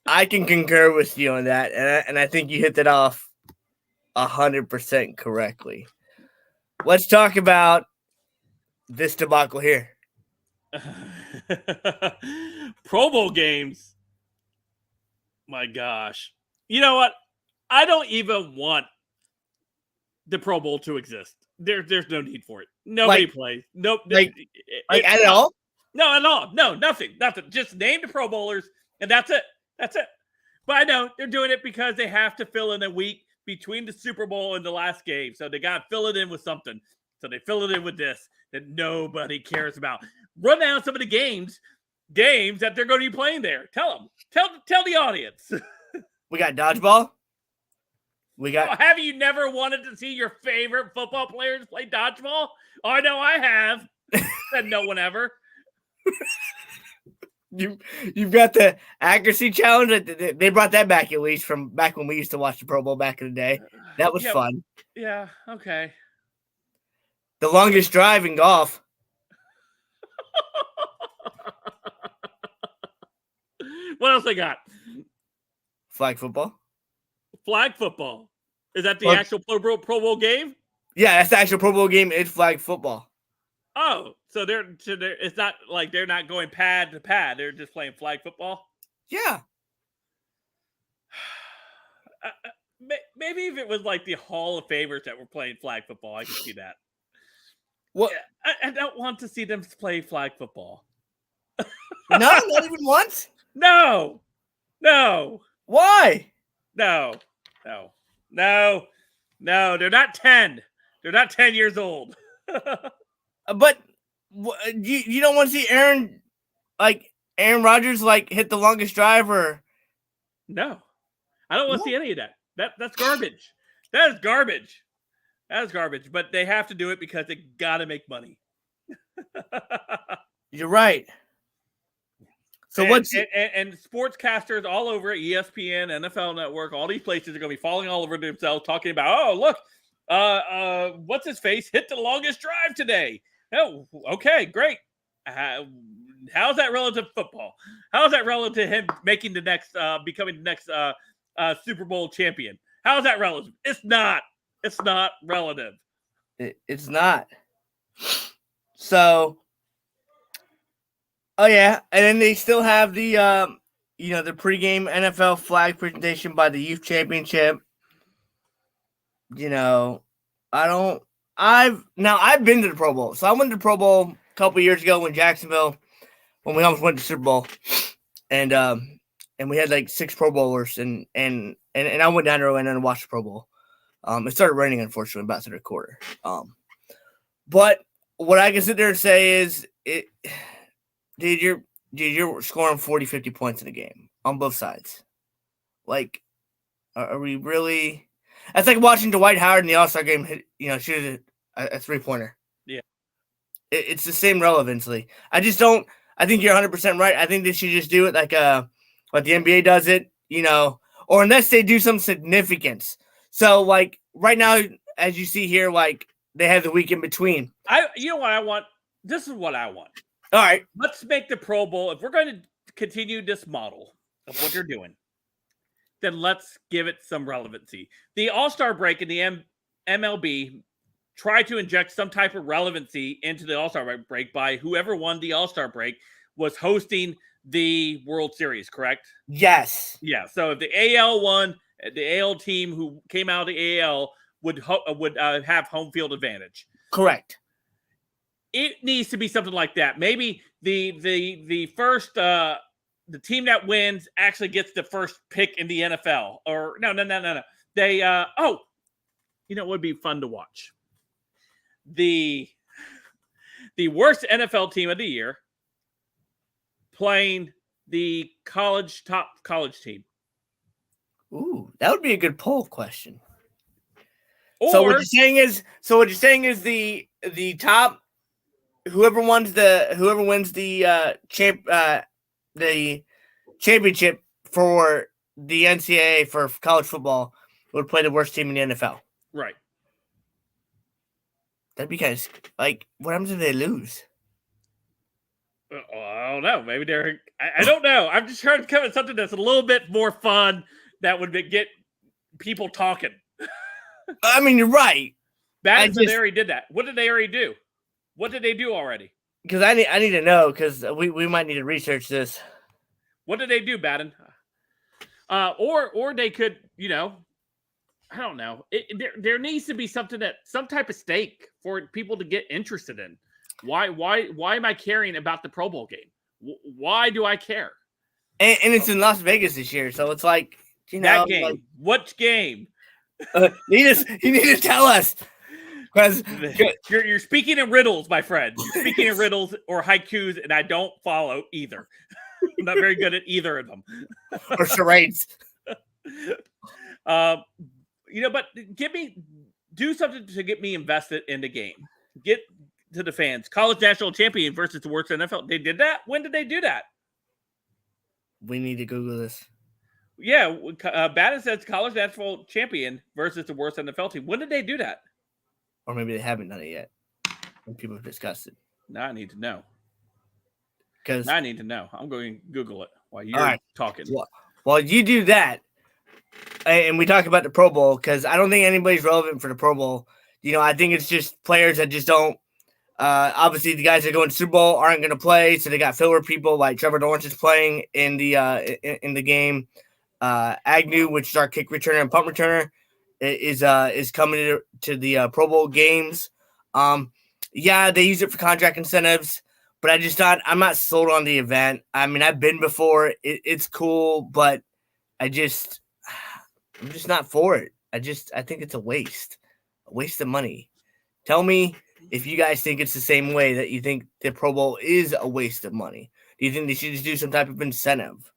I can concur with you on that, and I think you hit that off 100% correctly. Let's talk about this debacle here.
Pro Bowl games. My gosh. You know what? I don't even want the Pro Bowl to exist. There's no need for it. Nobody plays. Nope.
At all?
No, at all. No, nothing. Just name the Pro Bowlers, and that's it. That's it. But I know they're doing it because they have to fill in a week between the Super Bowl and the last game. So they got to fill it in with something. So they fill it in with this that nobody cares about. Run down some of the games that they're going to be playing there. Tell them. Tell the audience.
We got dodgeball. We got.
Have you never wanted to see your favorite football players play dodgeball? Oh, I know I have. Said no one ever.
You've got the accuracy challenge. They brought that back, at least from back when we used to watch the Pro Bowl back in the day. That was fun.
Yeah. Okay.
The longest drive in golf.
What else they got?
Flag football.
Flag football. Is that the actual Pro Bowl game?
Yeah, that's the actual Pro Bowl game. It's flag football.
Oh, so they're it's not like they're not going pad to pad. They're just playing flag football.
Yeah.
Maybe if it was like the Hall of Famers that were playing flag football, I could see that.
What?
I don't want to see them play flag football.
No, not even once.
No.
Why?
No. They're not 10. They're not 10 years old.
But you don't want to see Aaron Rodgers hit the longest drive or?
No, I don't want to see any of that. That's garbage. That is garbage. But they have to do it because they got to make money.
You're right. So
and sportscasters all over ESPN, NFL Network, all these places are going to be falling all over themselves, talking about, oh look, what's his face hit the longest drive today. Oh, okay, great. How's that relative to football? How's that relative to him making the next, becoming the next Super Bowl champion? How's that relative? It's not. It's not relative.
It's not. So. Oh yeah, and then they still have the the pregame NFL flag presentation by the Youth Championship. I've been to the Pro Bowl. So I went to the Pro Bowl a couple years ago when we almost went to Super Bowl. And we had like 6 Pro Bowlers and I went down to Orlando and watched the Pro Bowl. It started raining, unfortunately, about the quarter. But what I can sit there and say is you're scoring 40, 50 points in a game on both sides. Like, are we really? That's like watching Dwight Howard in the All-Star game shoot a 3-pointer. Yeah. It's the same relevancy. I just don't. I think you're 100% right. I think they should just do it like the NBA does it, or unless they do some significance. So, like, right now, as you see here, like, they have the week in between.
You know what I want? This is what I want.
All right.
Let's make the Pro Bowl. If we're going to continue this model of what they're doing, then let's give it some relevancy. The All-Star break in the MLB tried to inject some type of relevancy into the All-Star break by whoever won the All-Star break was hosting the World Series, correct?
Yes.
Yeah. So if the AL won, the AL team who came out of the AL would have home field advantage.
Correct.
It needs to be something like that. Maybe the first the team that wins actually gets the first pick in the NFL. Or no. They it would be fun to watch. The worst NFL team of the year playing the top college team.
Ooh, that would be a good poll question. So what you're saying is the top whoever wins the championship for the NCAA for college football would play the worst team in the NFL.
Right.
That'd be kind of like, what happens if they lose?
I don't know. Maybe they're. I don't know. I'm just trying to come at something that's a little bit more fun that would get people talking.
I mean, you're right.
Bad they already did that. What did they already do? What did they do already?
Because I need to know, because we might need to research this.
What did they do, Baden? Or they could, I don't know. There needs to be some type of stake for people to get interested in. Why am I caring about the Pro Bowl game? Why do I care?
And it's in Las Vegas this year, so it's like,
that game. Like, what game?
You need to tell us, because
you're speaking in riddles, my friend. You're speaking in riddles or haikus, and I don't follow either. I'm not very good at either of them.
Or charades.
But do something to get me invested in the game. Get to the fans. College national champion versus the worst NFL. They did that? When did they do that?
We need to Google this.
Yeah, Baden says college national champion versus the worst NFL team. When did they do that?
Or maybe they haven't done it yet. When people have discussed it.
Now I need to know.
Because
I need to know. I'm going to Google it while you're talking.
Well, you do that, and we talk about the Pro Bowl, because I don't think anybody's relevant for the Pro Bowl. I think it's just players that just don't. Obviously, the guys that go in Super Bowl aren't going to play, so they got filler people like Trevor Lawrence is playing in the game. Agnew, which is our kick returner and punt returner, is coming to the Pro Bowl games. Yeah, they use it for contract incentives, but I'm not sold on the event. I mean, I've been before. It's cool, but I'm just not for it. I think it's a waste of money. Tell me if you guys think it's the same way that you think the Pro Bowl is a waste of money. Do you think they should just do some type of incentive?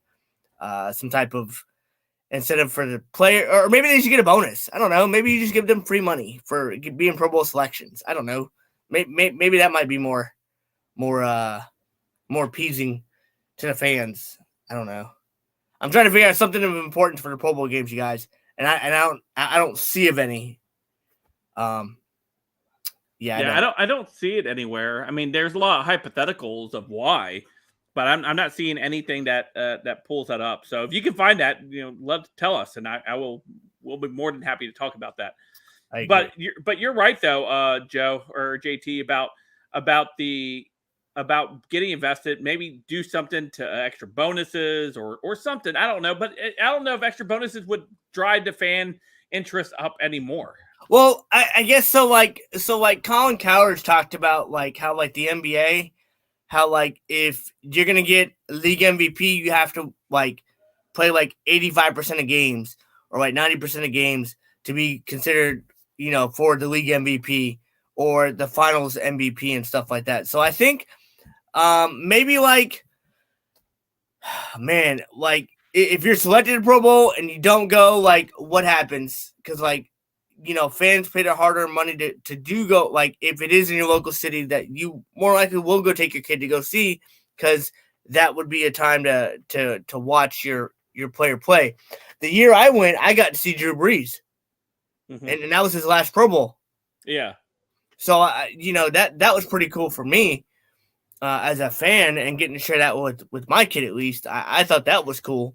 Some type of incentive for the player, or maybe they should get a bonus. I don't know. Maybe you just give them free money for being Pro Bowl selections. I don't know. Maybe that might be more appeasing to the fans. I don't know. I'm trying to figure out something of importance for the Pro Bowl games, you guys, and I don't see of any. I
don't see it anywhere. I mean, there's a lot of hypotheticals of why, but I'm not seeing anything that pulls that up. So if you can find that, tell us, and we'll be more than happy to talk about that. But you're right though, Joe or JT, about getting invested. Maybe do something to extra bonuses or something. I don't know, but I don't know if extra bonuses would drive the fan interest up anymore.
Well, I guess so. Like Colin Cowherd's talked about, like how like the NBA, how like if you're gonna get league MVP, you have to like play like 85% of games or like 90% of games to be considered, for the league MVP or the finals MVP and stuff like that. So I think maybe like, man, like if you're selected to Pro Bowl and you don't go, like what happens? Because like, fans pay their hard-earned money to do go. Like if it is in your local city, that you more likely will go take your kid to go see, because that would be a time to watch your player play. The year I went, I got to see Drew Brees, and that was his last Pro Bowl.
Yeah.
So that was pretty cool for me as a fan, and getting to share that with my kid at least. I thought that was cool,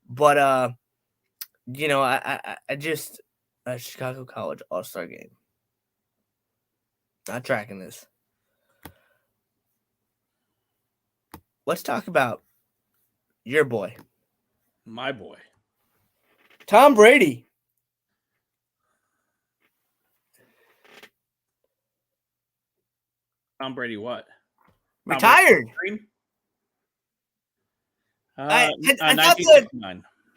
but I just. Chicago College All-Star Game. Not tracking this. Let's talk about your boy.
My boy.
Tom Brady.
Tom Brady what?
Retired.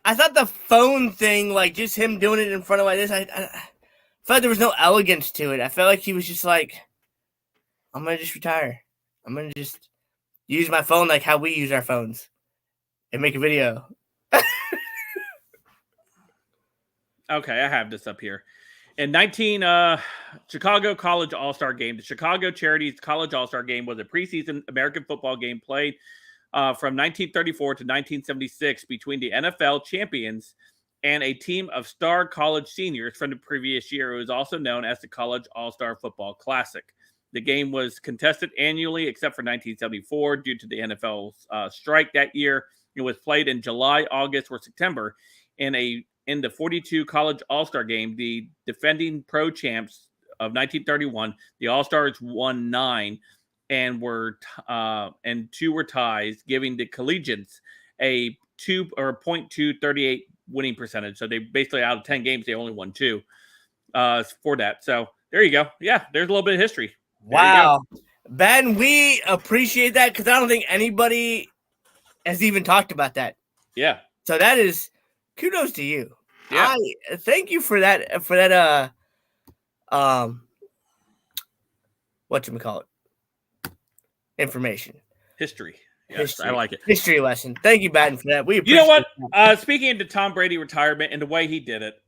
I thought the phone thing, like just him doing it in front of like this, I felt there was no elegance to it. I felt like he was just like, I'm going to just retire. I'm going to just use my phone like how we use our phones and make a video.
Okay, I have this up here. In Chicago College All-Star Game, the Chicago Charities College All-Star Game was a preseason American football game played from 1934 to 1976 between the NFL champions and a team of star college seniors from the previous year. It was also known as the College All-Star Football Classic. The game was contested annually except for 1974 due to the NFL's strike that year. It was played in July, August, or September in the 42 College All-Star Game. The defending pro champs of 1931, the All-Stars won 9 and two were ties, giving the collegiates a 0.238 winning percentage. So they basically, out of 10 games, they only won 2 for that. So there you go. Yeah, there's a little bit of history.
Wow. Ben, we appreciate that because I don't think anybody has even talked about that.
Yeah.
So that is kudos to you.
Yeah.
I thank you for that whatchamacallit? Information.
History. Yes,
History.
I like it.
History lesson. Thank you, Baden, for that. We appreciate
You know what?
that.
Speaking into Tom Brady retirement and the way he did it,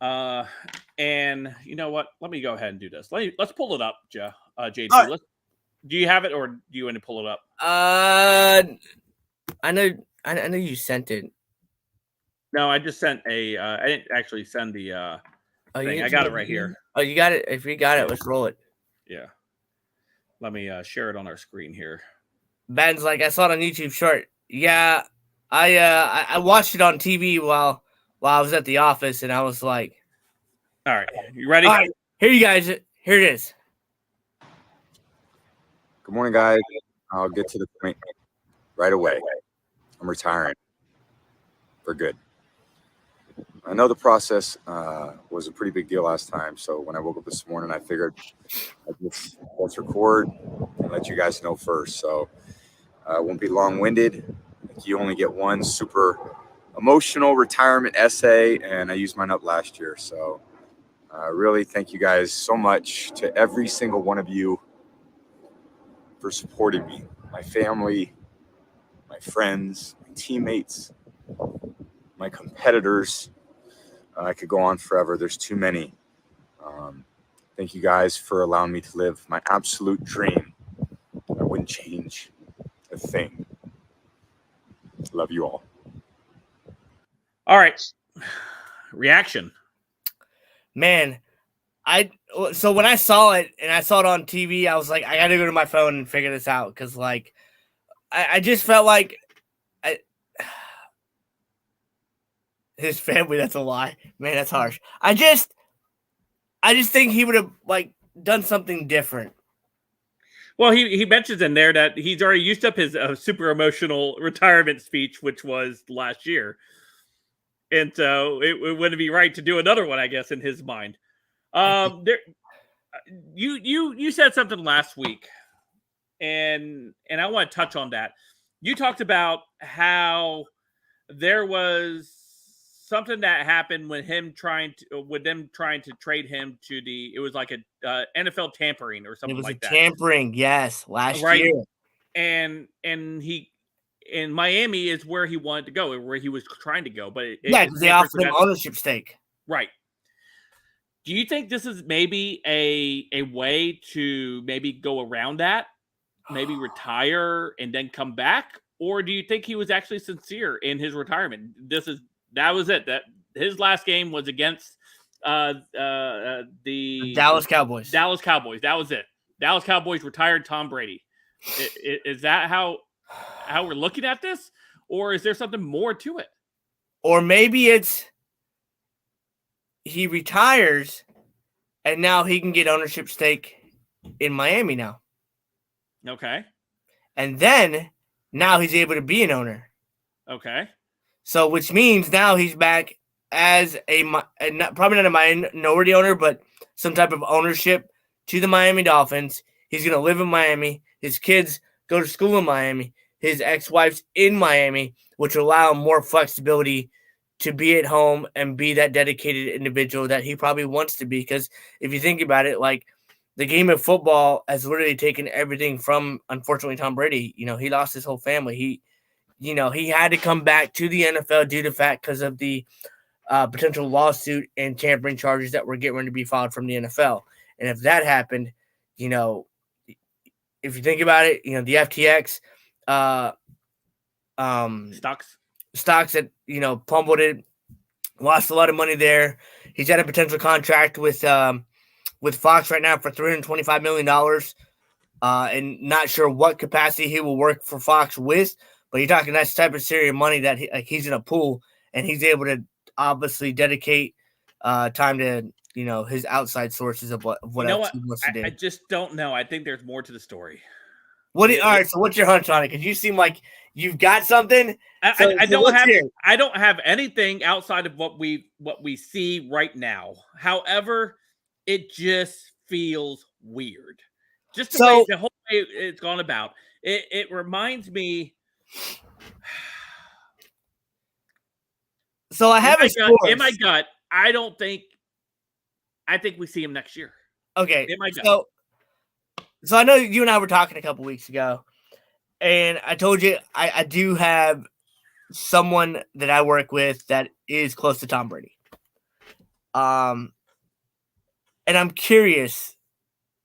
and you know what? Let me go ahead and do this. Let's pull it up, JT.
Right.
Do you have it, or do you want to pull it up?
I know you sent it.
No, I just sent I didn't actually send the thing. I got it right here.
Oh, you got it. If you got it, let's roll it.
Yeah. Let me share it on our screen here.
Ben's like, I saw it on YouTube Short. Yeah, I watched it on TV while I was at the office, and I was like,
all right, you ready?
All right, here you guys. Here it is.
Good morning, guys. I'll get to the point right away. I'm retiring for good. I know the process was a pretty big deal last time, so when I woke up this morning, I figured let's record and let you guys know first. So I won't be long-winded. You only get one super emotional retirement essay, and I used mine up last year. So really thank you guys so much, to every single one of you, for supporting me, my family, my friends, my teammates, my competitors. I could go on forever. There's too many. Thank you guys for allowing me to live my absolute dream. I wouldn't change a thing. Love you all.
All right. Reaction.
Man, so when I saw it and I saw it on TV, I was like, I got to go to my phone and figure this out because, like, I just felt like his family. That's a lie, man. That's harsh. I just think he would have like done something different.
Well, he mentions in there that he's already used up his super emotional retirement speech, which was last year, and so it wouldn't be right to do another one, I guess, in his mind. You said something last week, and I want to touch on that. You talked about how there was something that happened with them trying to trade him to it was like a NFL tampering or something like that.
Tampering, yes, last year.
And he in Miami is where he wanted to go, where he was trying to go, but
because they offered him ownership stake.
Right. Do you think this is maybe a way to maybe go around that, maybe retire and then come back, or do you think he was actually sincere in his retirement? That was it. That his last game was against the
Dallas Cowboys.
Dallas Cowboys. That was it. Dallas Cowboys retired Tom Brady. Is that how we're looking at this, or is there something more to it?
Or maybe it's he retires and now he can get ownership stake in Miami now.
Okay.
And then now he's able to be an owner.
Okay.
So, which means now he's back as probably not a minority owner, but some type of ownership to the Miami Dolphins. He's going to live in Miami. His kids go to school in Miami. His ex-wife's in Miami, which will allow him more flexibility to be at home and be that dedicated individual that he probably wants to be. Because if you think about it, like the game of football has literally taken everything from, unfortunately, Tom Brady. You know, he lost his whole family. He had to come back to the NFL due to fact because of the potential lawsuit and tampering charges that were getting ready to be filed from the NFL. And if that happened, you know, if you think about it, you know, the FTX stocks that, you know, plummeted, lost a lot of money there. He's had a potential contract with Fox right now for $325 million. And not sure what capacity he will work for Fox with, but you're talking that's the type of serious money that he's in a pool, and he's able to obviously dedicate time to, you know, his outside sources of what else he wants to do.
I just don't know. I think there's more to the story.
All right, so what's your hunch on it? Because you seem like you've got something.
I don't have anything outside of what we see right now. However, it just feels weird. Just the whole way it's gone about. It reminds me.
So I have
in my gut. I think we see him next year.
Okay.
In my gut.
So I know you and I were talking a couple weeks ago, and I told you I do have someone that I work with that is close to Tom Brady. And I'm curious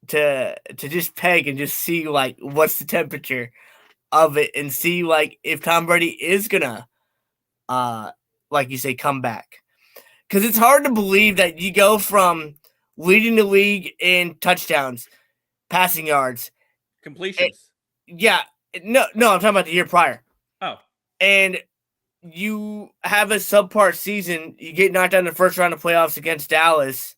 to just peg and just see like what's the temperature of it and see like if Tom Brady is gonna like you say come back, because it's hard to believe that you go from leading the league in touchdowns, passing yards,
completions.
No, I'm talking about the year prior.
Oh,
and you have a subpar season. You get knocked out in the first round of playoffs against Dallas.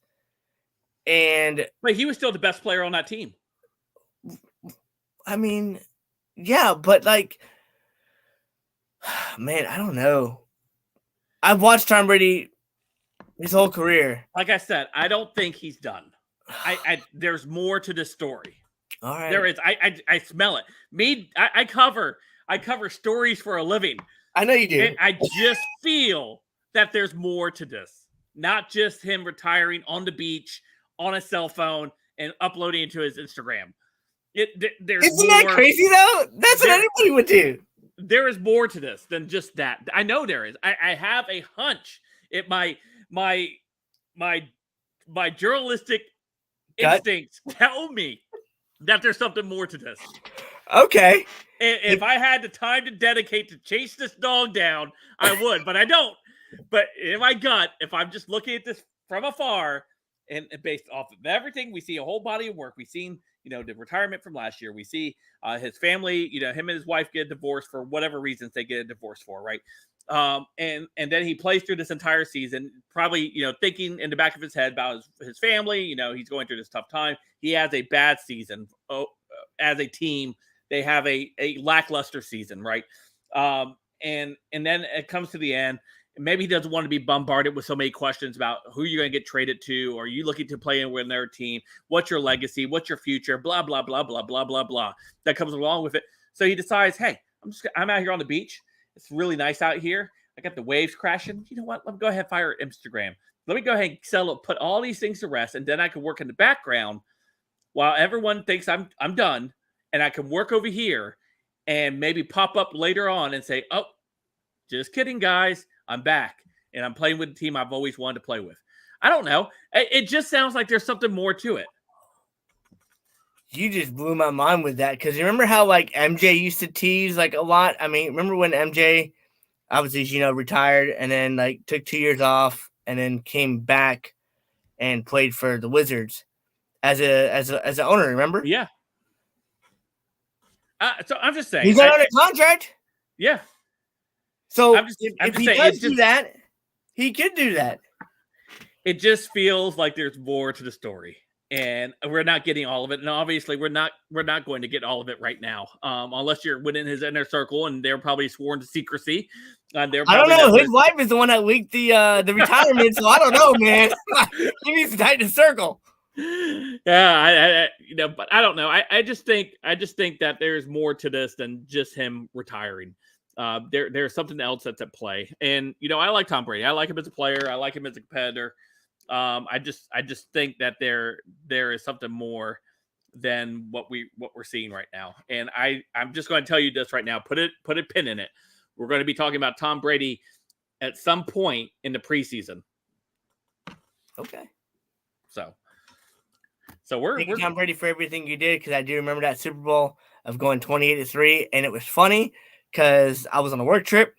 But he was still the best player on that team.
I mean, yeah, but like, man, I don't know. I've watched Tom Brady his whole career.
Like I said, I don't think he's done. There's more to this story.
All right,
there is. I smell it. I cover stories for a living.
I know you do.
And I just feel that there's more to this. Not just him retiring on the beach on a cell phone and uploading it to his Instagram. There's
Isn't that crazy though? That's what anybody would do.
There is more to this than just that. I know there is. I have a hunch. My journalistic instincts tell me that there's something more to this.
Okay.
If I had the time to dedicate to chase this dog down, I would, but I don't. But in my gut, if I'm just looking at this from afar, and based off of everything, we see a whole body of work. We've seen, you know, the retirement from last year. We see his family, you know, him and his wife get divorced for whatever reasons they get a divorce for, right? And then he plays through this entire season, probably, you know, thinking in the back of his head about his family. You know, he's going through this tough time. He has a bad season. As a team, they have a lackluster season, right? And then it comes to the end. Maybe he doesn't want to be bombarded with so many questions about who you're going to get traded to. Are you looking to play in with their team? What's your legacy? What's your future? Blah, blah, blah, blah, blah, blah, blah. That comes along with it. So he decides, hey, I'm out here on the beach. It's really nice out here. I got the waves crashing. You know what? Let me go ahead and fire Instagram. Let me go ahead and put all these things to rest, and then I can work in the background while everyone thinks I'm done, and I can work over here and maybe pop up later on and say, oh, just kidding, guys. I'm back, and I'm playing with the team I've always wanted to play with. I don't know. It just sounds like there's something more to it.
You just blew my mind with that, because you remember how like MJ used to tease like a lot? I mean, remember when MJ obviously, you know, retired and then like took 2 years off and then came back and played for the Wizards as an owner, remember?
Yeah. So I'm just saying.
He's not under contract.
Yeah.
So if he does do that, he could do that.
It just feels like there's more to the story, and we're not getting all of it. And obviously, we're not going to get all of it right now, unless you're within his inner circle, and they're probably sworn to secrecy. I don't
know. His wife is the one that leaked the retirement, so I don't know, man. He needs to tighten the circle.
Yeah, but I don't know. I just think that there's more to this than just him retiring. There's something else that's at play, and you know, I like Tom Brady. I like him as a player. I like him as a competitor. I just think that there is something more than what we're seeing right now. And I'm just going to tell you this right now. Put a pin in it. We're going to be talking about Tom Brady at some point in the preseason.
Okay.
So we're
Thank you, Tom Brady, for everything you did, because I do remember that Super Bowl of going 28-3, and it was funny because I was on a work trip,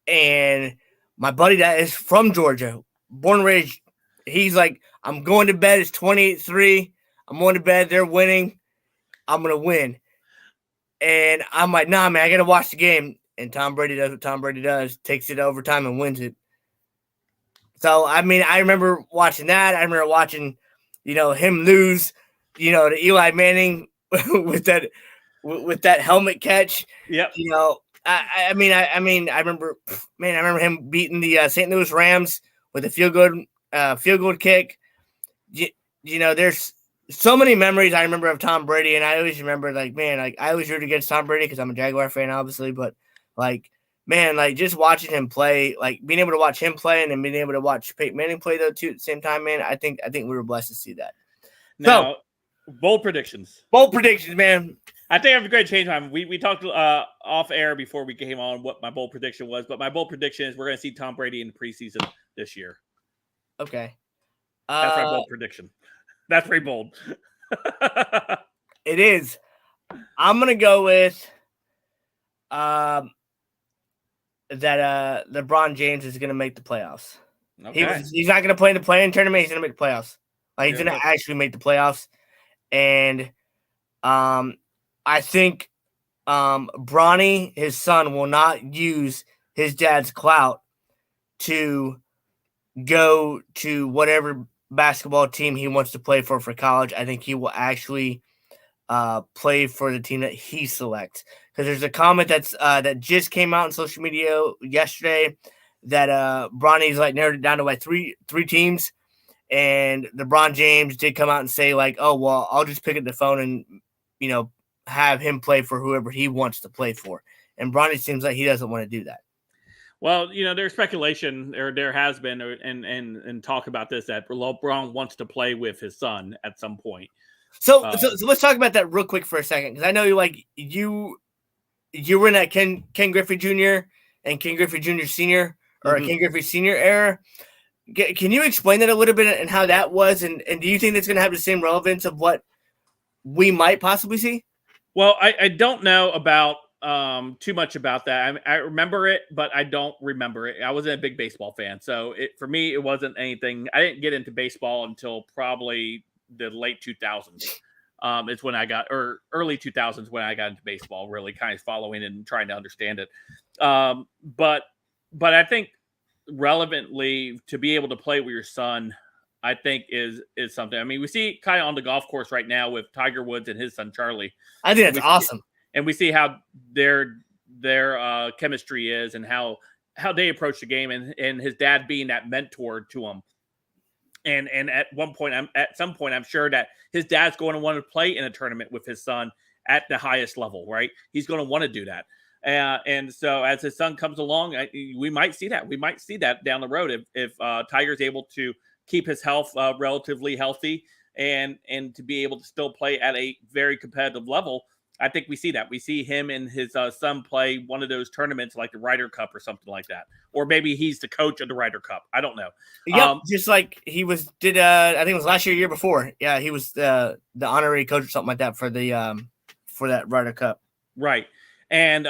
and my buddy that is from Georgia, born and raised, he's like, I'm going to bed. It's 28-3. I'm going to bed. They're winning. I'm going to win. And I'm like, nah, man, I got to watch the game. And Tom Brady does what Tom Brady does, takes it to overtime and wins it. So, I mean, I remember watching that. I remember watching, him lose, to Eli Manning with that helmet catch.
Yep.
I remember him beating the St. Louis Rams with a field goal kick. There's so many memories I remember of Tom Brady, and I always remember, I always root against Tom Brady because I'm a Jaguar fan, obviously, but just watching him play, being able to watch him play and then being able to watch Peyton Manning play though too at the same time, man. I think we were blessed to see that.
Now, bold predictions,
man.
I think I have a great change time. We talked off air before we came on what my bold prediction was, but my bold prediction is we're going to see Tom Brady in the preseason this year.
Okay.
That's my bold prediction. That's very bold.
It is. I'm going to go with that LeBron James is going to make the playoffs.
Okay.
He's not going to play in the play-in tournament. He's going to make the playoffs. He's going to actually make the playoffs. And I think Bronny, his son, will not use his dad's clout to go to whatever basketball team he wants to play for college. I think he will actually play for the team that he selects. Because there's a comment that just came out on social media yesterday that Bronny's narrowed it down to three teams, and LeBron James did come out and say oh well, I'll just pick up the phone and have him play for whoever he wants to play for. And Bronny seems like he doesn't want to do that.
Well, there's speculation, or there has been, and talk about this, that LeBron wants to play with his son at some point.
So let's talk about that real quick for a second, because I know you were in that Ken Griffey Jr. and Ken Griffey Jr. Sr. or Ken Griffey Sr. era. Can you explain that a little bit and how that was, and do you think that's going to have the same relevance of what we might possibly see?
Well, I don't know about too much about that. I remember it, but I don't remember it. I wasn't a big baseball fan, so for me, it wasn't anything. I didn't get into baseball until probably the late 2000s. It's when I got, or early 2000s when I got into baseball, really kind of following and trying to understand it. But I think relevantly to be able to play with your son, I think is something. I mean, we see kind of on the golf course right now with Tiger Woods and his son Charlie.
I think that's awesome.
And we see how their chemistry is and how they approach the game, and his dad being that mentor to him. And at some point, I'm sure that his dad's going to want to play in a tournament with his son at the highest level, right? He's going to want to do that. And so as his son comes along, we might see that. We might see that down the road if Tiger's able to keep his health relatively healthy and to be able to still play at a very competitive level. I think we see that. We see him and his son play one of those tournaments like the Ryder Cup or something like that. Or maybe he's the coach of the Ryder Cup. I don't know.
Yep, just like he I think it was last year before. Yeah, he was the honorary coach or something like that for that Ryder Cup.
Right. And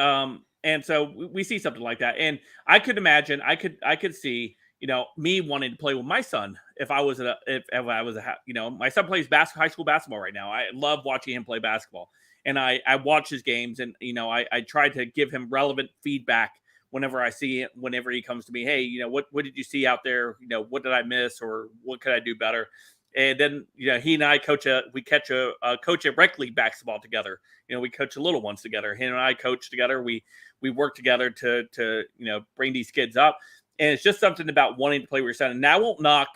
so we see something like that. And I could imagine, I could see, me wanting to play with my son if I was my son plays high school basketball right now. I love watching him play basketball. And I watch his games, and I try to give him relevant feedback whenever I see it. Whenever he comes to me, hey, what did you see out there? What did I miss, or what could I do better? And then he and I coach a rec league basketball together. We coach a little ones together. Him and I coach together. We work together to bring these kids up. And it's just something about wanting to play with your son. And I won't knock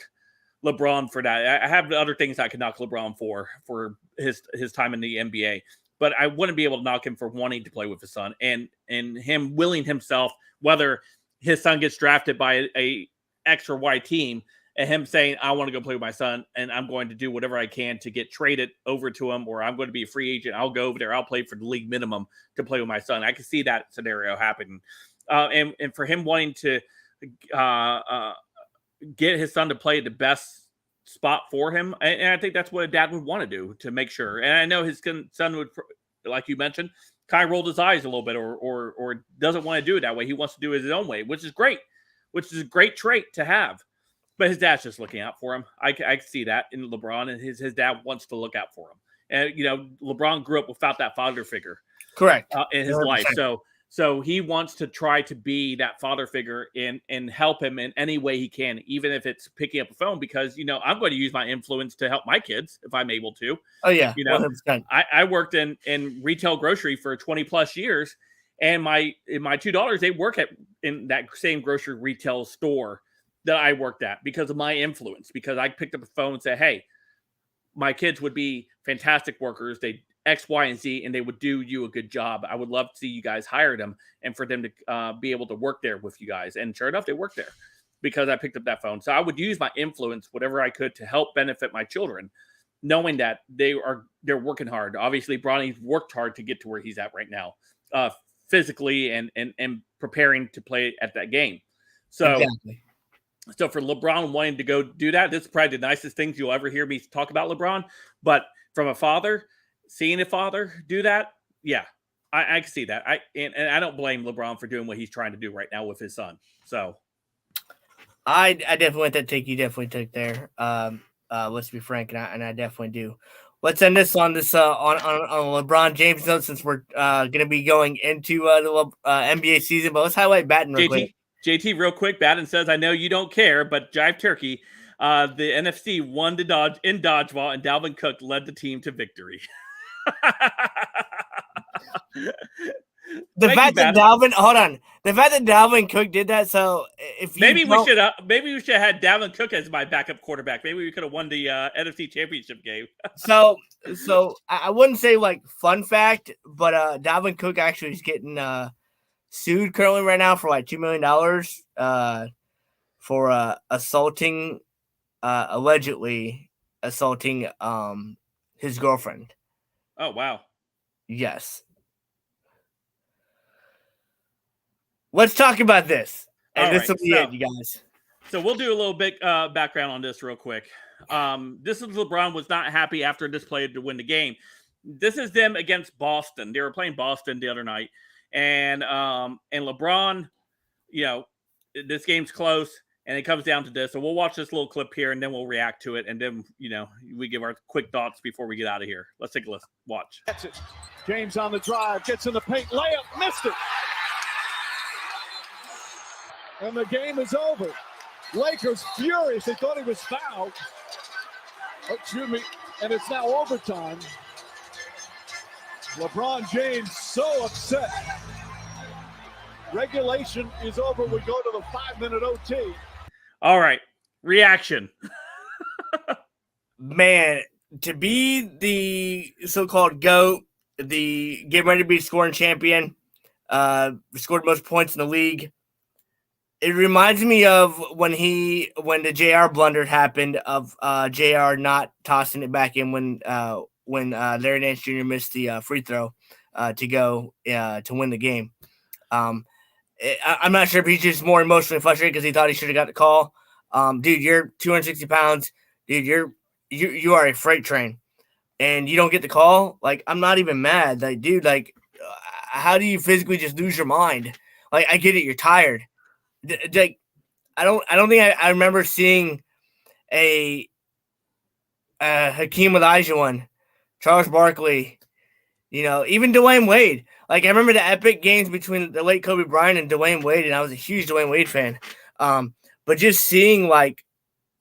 LeBron for that. I have other things I can knock LeBron for his time in the NBA. But I wouldn't be able to knock him for wanting to play with his son and him willing himself, whether his son gets drafted by a X or Y team, and him saying, I want to go play with my son, and I'm going to do whatever I can to get traded over to him, or I'm going to be a free agent. I'll go over there. I'll play for the league minimum to play with my son. I can see that scenario happening. And for him wanting to get his son to play the best spot for him. And I think that's what a dad would want to do to make sure. And I know his son would, like you mentioned, kind of rolled his eyes a little bit or doesn't want to do it that way. He wants to do it his own way, which is great, which is a great trait to have. But his dad's just looking out for him. I can see that in LeBron, and his dad wants to look out for him. And, LeBron grew up without that father figure.
Correct.
In his 100%. Life. So he wants to try to be that father figure and help him in any way he can, even if it's picking up a phone, because, I'm going to use my influence to help my kids if I'm able to.
Oh, yeah. 100%.
I worked in retail grocery for 20 plus years, and my two daughters, they work in that same grocery retail store that I worked at because of my influence, because I picked up a phone and said, hey, my kids would be fantastic workers. They X, Y, and Z, and they would do you a good job. I would love to see you guys hire them and for them to be able to work there with you guys. And sure enough, they worked there because I picked up that phone. So I would use my influence, whatever I could, to help benefit my children, knowing that they're working hard. Obviously, Bronny's worked hard to get to where he's at right now, physically and preparing to play at that game. So, exactly. So for LeBron wanting to go do that, this is probably the nicest things you'll ever hear me talk about LeBron. But from a father, seeing a father do that, yeah, I can see that. And I don't blame LeBron for doing what he's trying to do right now with his son. So
I definitely want that take you definitely took there. Let's be frank, and I definitely do. Let's end this on this on LeBron James note, since we're going to be going into the NBA season. But let's highlight Batten real quick.
JT, real quick, Batten says, I know you don't care, but Jive Turkey, the NFC won in dodgeball, and Dalvin Cook led the team to victory.
The fact that Dalvin Cook did that, so if you
maybe we should have had Dalvin Cook as my backup quarterback. Maybe we could have won the NFC Championship game. so I wouldn't say like fun fact, but Dalvin Cook actually is getting sued currently right now for like $2 million for allegedly assaulting his girlfriend. Oh wow.
Yes. Let's talk about this. And this will be it, you guys.
So we'll do a little bit background on this real quick. This is LeBron was not happy after this play to win the game. This is them against Boston. They were playing Boston the other night. And LeBron, this game's close, and it comes down to this. So we'll watch this little clip here, and then we'll react to it, and then we give our quick thoughts before we get out of here. Let's take a listen. Watch.
James on the drive, gets in the paint, layup, missed it, and the game is over. Lakers furious. They thought he was fouled. Excuse me, and it's now overtime. LeBron James so upset. Regulation is over. We go to the 5-minute OT.
All right. Reaction.
Man, to be the so-called GOAT, the get ready to be scoring champion, scored most points in the league. It reminds me of when the JR blunder happened, of JR not tossing it back in when Larry Nance Jr. missed the free throw to go to win the game. I'm not sure if he's just more emotionally frustrated because he thought he should have got the call. Dude, you're 260 pounds. Dude, you are a freight train, and you don't get the call. Like, I'm not even mad. Like, dude, like, how do you physically just lose your mind? Like, I get it. You're tired. Like, I don't think I remember seeing a Hakeem Olajuwon, Charles Barkley, even Dwayne Wade. Like, I remember the epic games between the late Kobe Bryant and Dwayne Wade, and I was a huge Dwayne Wade fan. But just seeing, like,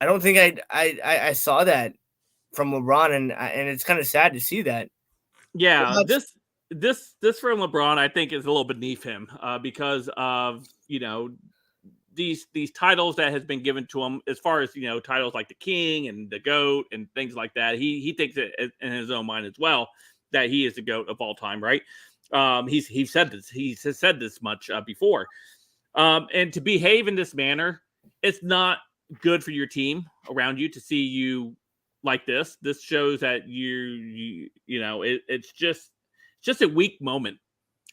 I don't think I saw that from LeBron, and it's kind of sad to see that.
Yeah, this from LeBron, I think, is a little beneath him because of these titles that has been given to him, as far as titles like the King and the GOAT and things like that. He thinks it in his own mind as well that he is the GOAT of all time, right? He's said this. He has said this much before. And to behave in this manner, it's not good for your team around you to see you like this. This shows that it's just a weak moment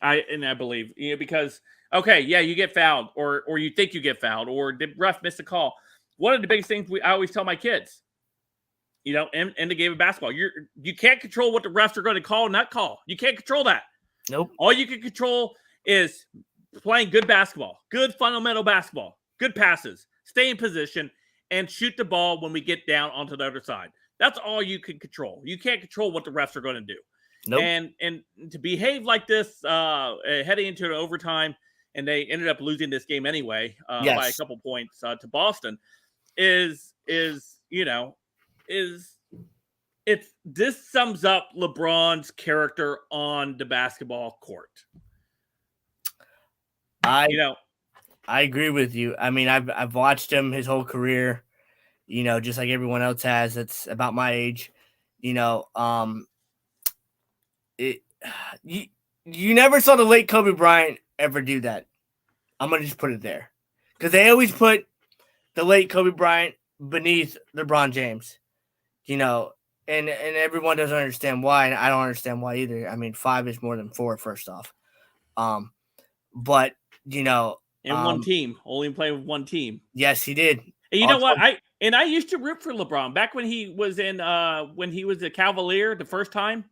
I believe, because okay, yeah, you get fouled, or you think you get fouled, or the ref missed a call. One of the biggest things I always tell my kids, in the game of basketball, you can't control what the refs are going to call and not call. You can't control that.
Nope.
All you can control is playing good basketball, good fundamental basketball, good passes, stay in position, and shoot the ball when we get down onto the other side. That's all you can control. You can't control what the refs are going to do.
Nope.
And to behave like this heading into an overtime, and they ended up losing this game anyway by a couple points to Boston, this sums up LeBron's character on the basketball court.
I agree with you. I mean, I've watched him his whole career, just like everyone else has. That's about my age. You never saw the late Kobe Bryant ever do that. I'm gonna just put it there, because they always put the late Kobe Bryant beneath LeBron James. And everyone doesn't understand why, and I don't understand why either. I mean, 5 is more than 4, first off. But
in one team, only playing with one team.
Yes, he did.
And you know what? I used to root for LeBron back when he was a Cavalier the first time,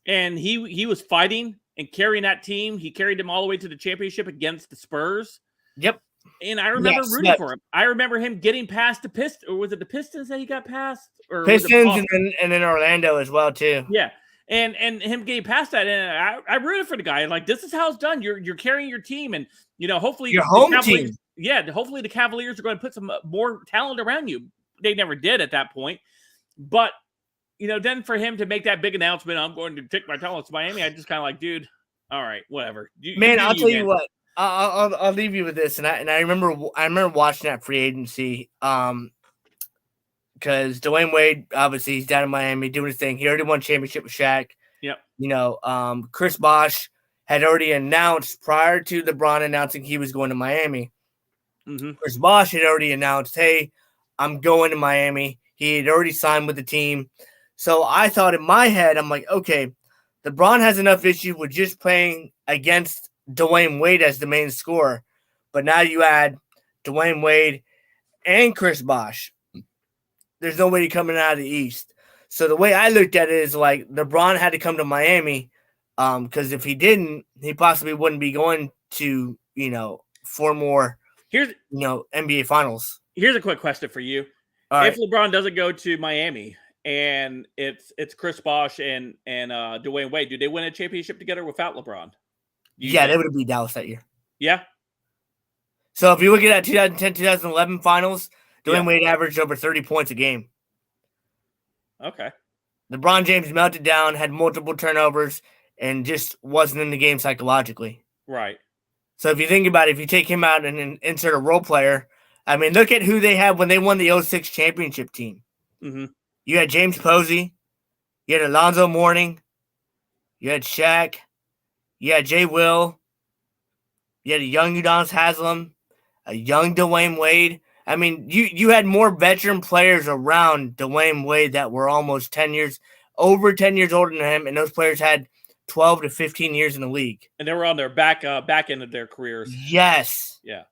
and he was fighting and carrying that team. He carried them all the way to the championship against the Spurs.
Yep.
And I remember rooting for him. I remember him getting past the Pistons, or was it the Pistons that he got past? Or
Pistons and then Orlando as well too.
Yeah, and him getting past that, and I rooted for the guy. Like, this is how it's done. You're carrying your team, and hopefully
your home team.
Yeah, hopefully the Cavaliers are going to put some more talent around you. They never did at that point, but then for him to make that big announcement, I'm going to take my talents to Miami. I just kind of like, dude, all right, whatever.
I'll tell you what. I'll leave you with this, and I remember watching that free agency, because Dwayne Wade, obviously he's down in Miami doing his thing. He already won a championship with Shaq.
Yep.
Chris Bosh had already announced prior to LeBron announcing he was going to Miami. Chris Bosh had already announced, "Hey, I'm going to Miami." He had already signed with the team, so I thought in my head, I'm like, okay, LeBron has enough issue with just playing against Dwayne Wade as the main scorer, but now you add Dwayne Wade and Chris Bosh. There's nobody coming out of the East. So the way I looked at it is like LeBron had to come to Miami, because if he didn't, he possibly wouldn't be going to 4 more NBA Finals.
Here's a quick question for you: if LeBron doesn't go to Miami and it's Chris Bosh and Dwayne Wade, do they win a championship together without LeBron?
Yeah, they would have beat Dallas that year.
Yeah.
So if you look at that 2010-2011 finals, Dwayne Wade averaged over 30 points a game.
Okay.
LeBron James melted down, had multiple turnovers, and just wasn't in the game psychologically.
Right.
So if you think about it, if you take him out and insert a role player, I mean, look at who they had when they won the 2006 championship team. You had James Posey. You had Alonzo Mourning. You had Shaq. You had Jay Will. You had a young Udonis Haslem, a young Dwayne Wade. I mean, you had more veteran players around Dwayne Wade that were almost over 10 years older than him, and those players had 12 to 15 years in the league.
And they were on their back end of their careers.
Yes.
Yeah.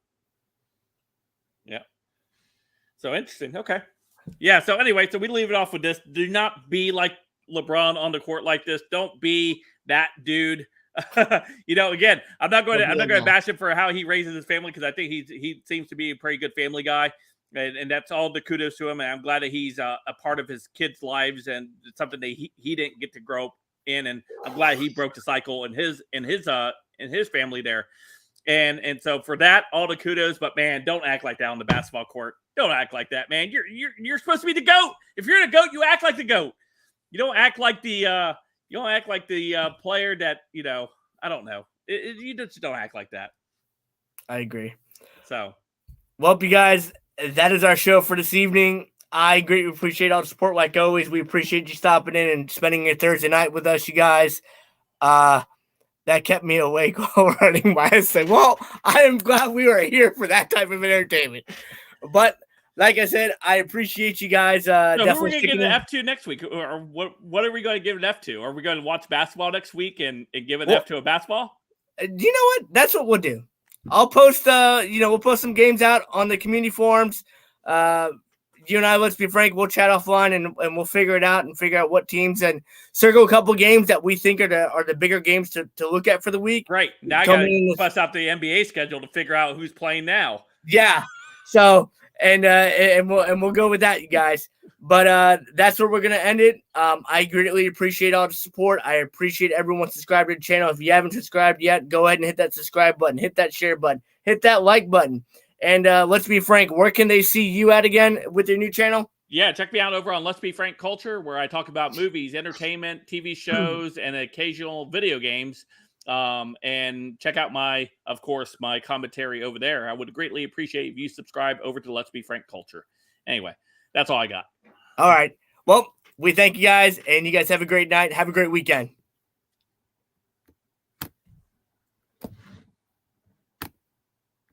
Yeah. So interesting. Okay. Yeah. So anyway, so we leave it off with this. Do not be like LeBron on the court like this. Don't be that dude. Again, I'm not going to bash him for how he raises his family, because I think he seems to be a pretty good family guy, and that's all the kudos to him. And I'm glad that he's a part of his kids' lives, and it's something that he didn't get to grow up in. And I'm glad he broke the cycle in his family there. And so for that, all the kudos. But man, don't act like that on the basketball court. Don't act like that, man. You're supposed to be the GOAT. If you're the GOAT, you act like the GOAT. You don't act like the player that, I don't know. You just don't act like that.
I agree.
So,
well, you guys, that is our show for this evening. I greatly appreciate all the support. Like always, we appreciate you stopping in and spending your Thursday night with us, you guys. That kept me awake while running my head. Well, I am glad we were here for that type of entertainment. But like I said, I appreciate you guys.
So who are we going to give an F to next week? Or what are we going to give an F to? Are we going to watch basketball next week and give an F to a basketball?
You know what? That's what we'll do. I'll post, we'll post some games out on the community forums. You and I, let's be frank, we'll chat offline and we'll figure it out and figure out what teams and circle a couple games that we think are the bigger games to look at for the week.
Right. Now I got to bust out the NBA schedule to figure out who's playing now.
Yeah. So, and we'll go with that, you guys. But that's where we're going to end it. I greatly appreciate all the support. I appreciate everyone subscribed to the channel. If you haven't subscribed yet, go ahead and hit that subscribe button, hit that share button, hit that like button. And let's be frank, where can they see you at again with your new channel?
Yeah, check me out over on Let's Be Frank Culture, where I talk about movies, entertainment, TV shows, and occasional video games. And check out my commentary over there. I would greatly appreciate if you subscribe over to Let's Be Frank Culture. Anyway, that's all I got.
All right. Well, we thank you guys, and you guys have a great night. Have a great weekend.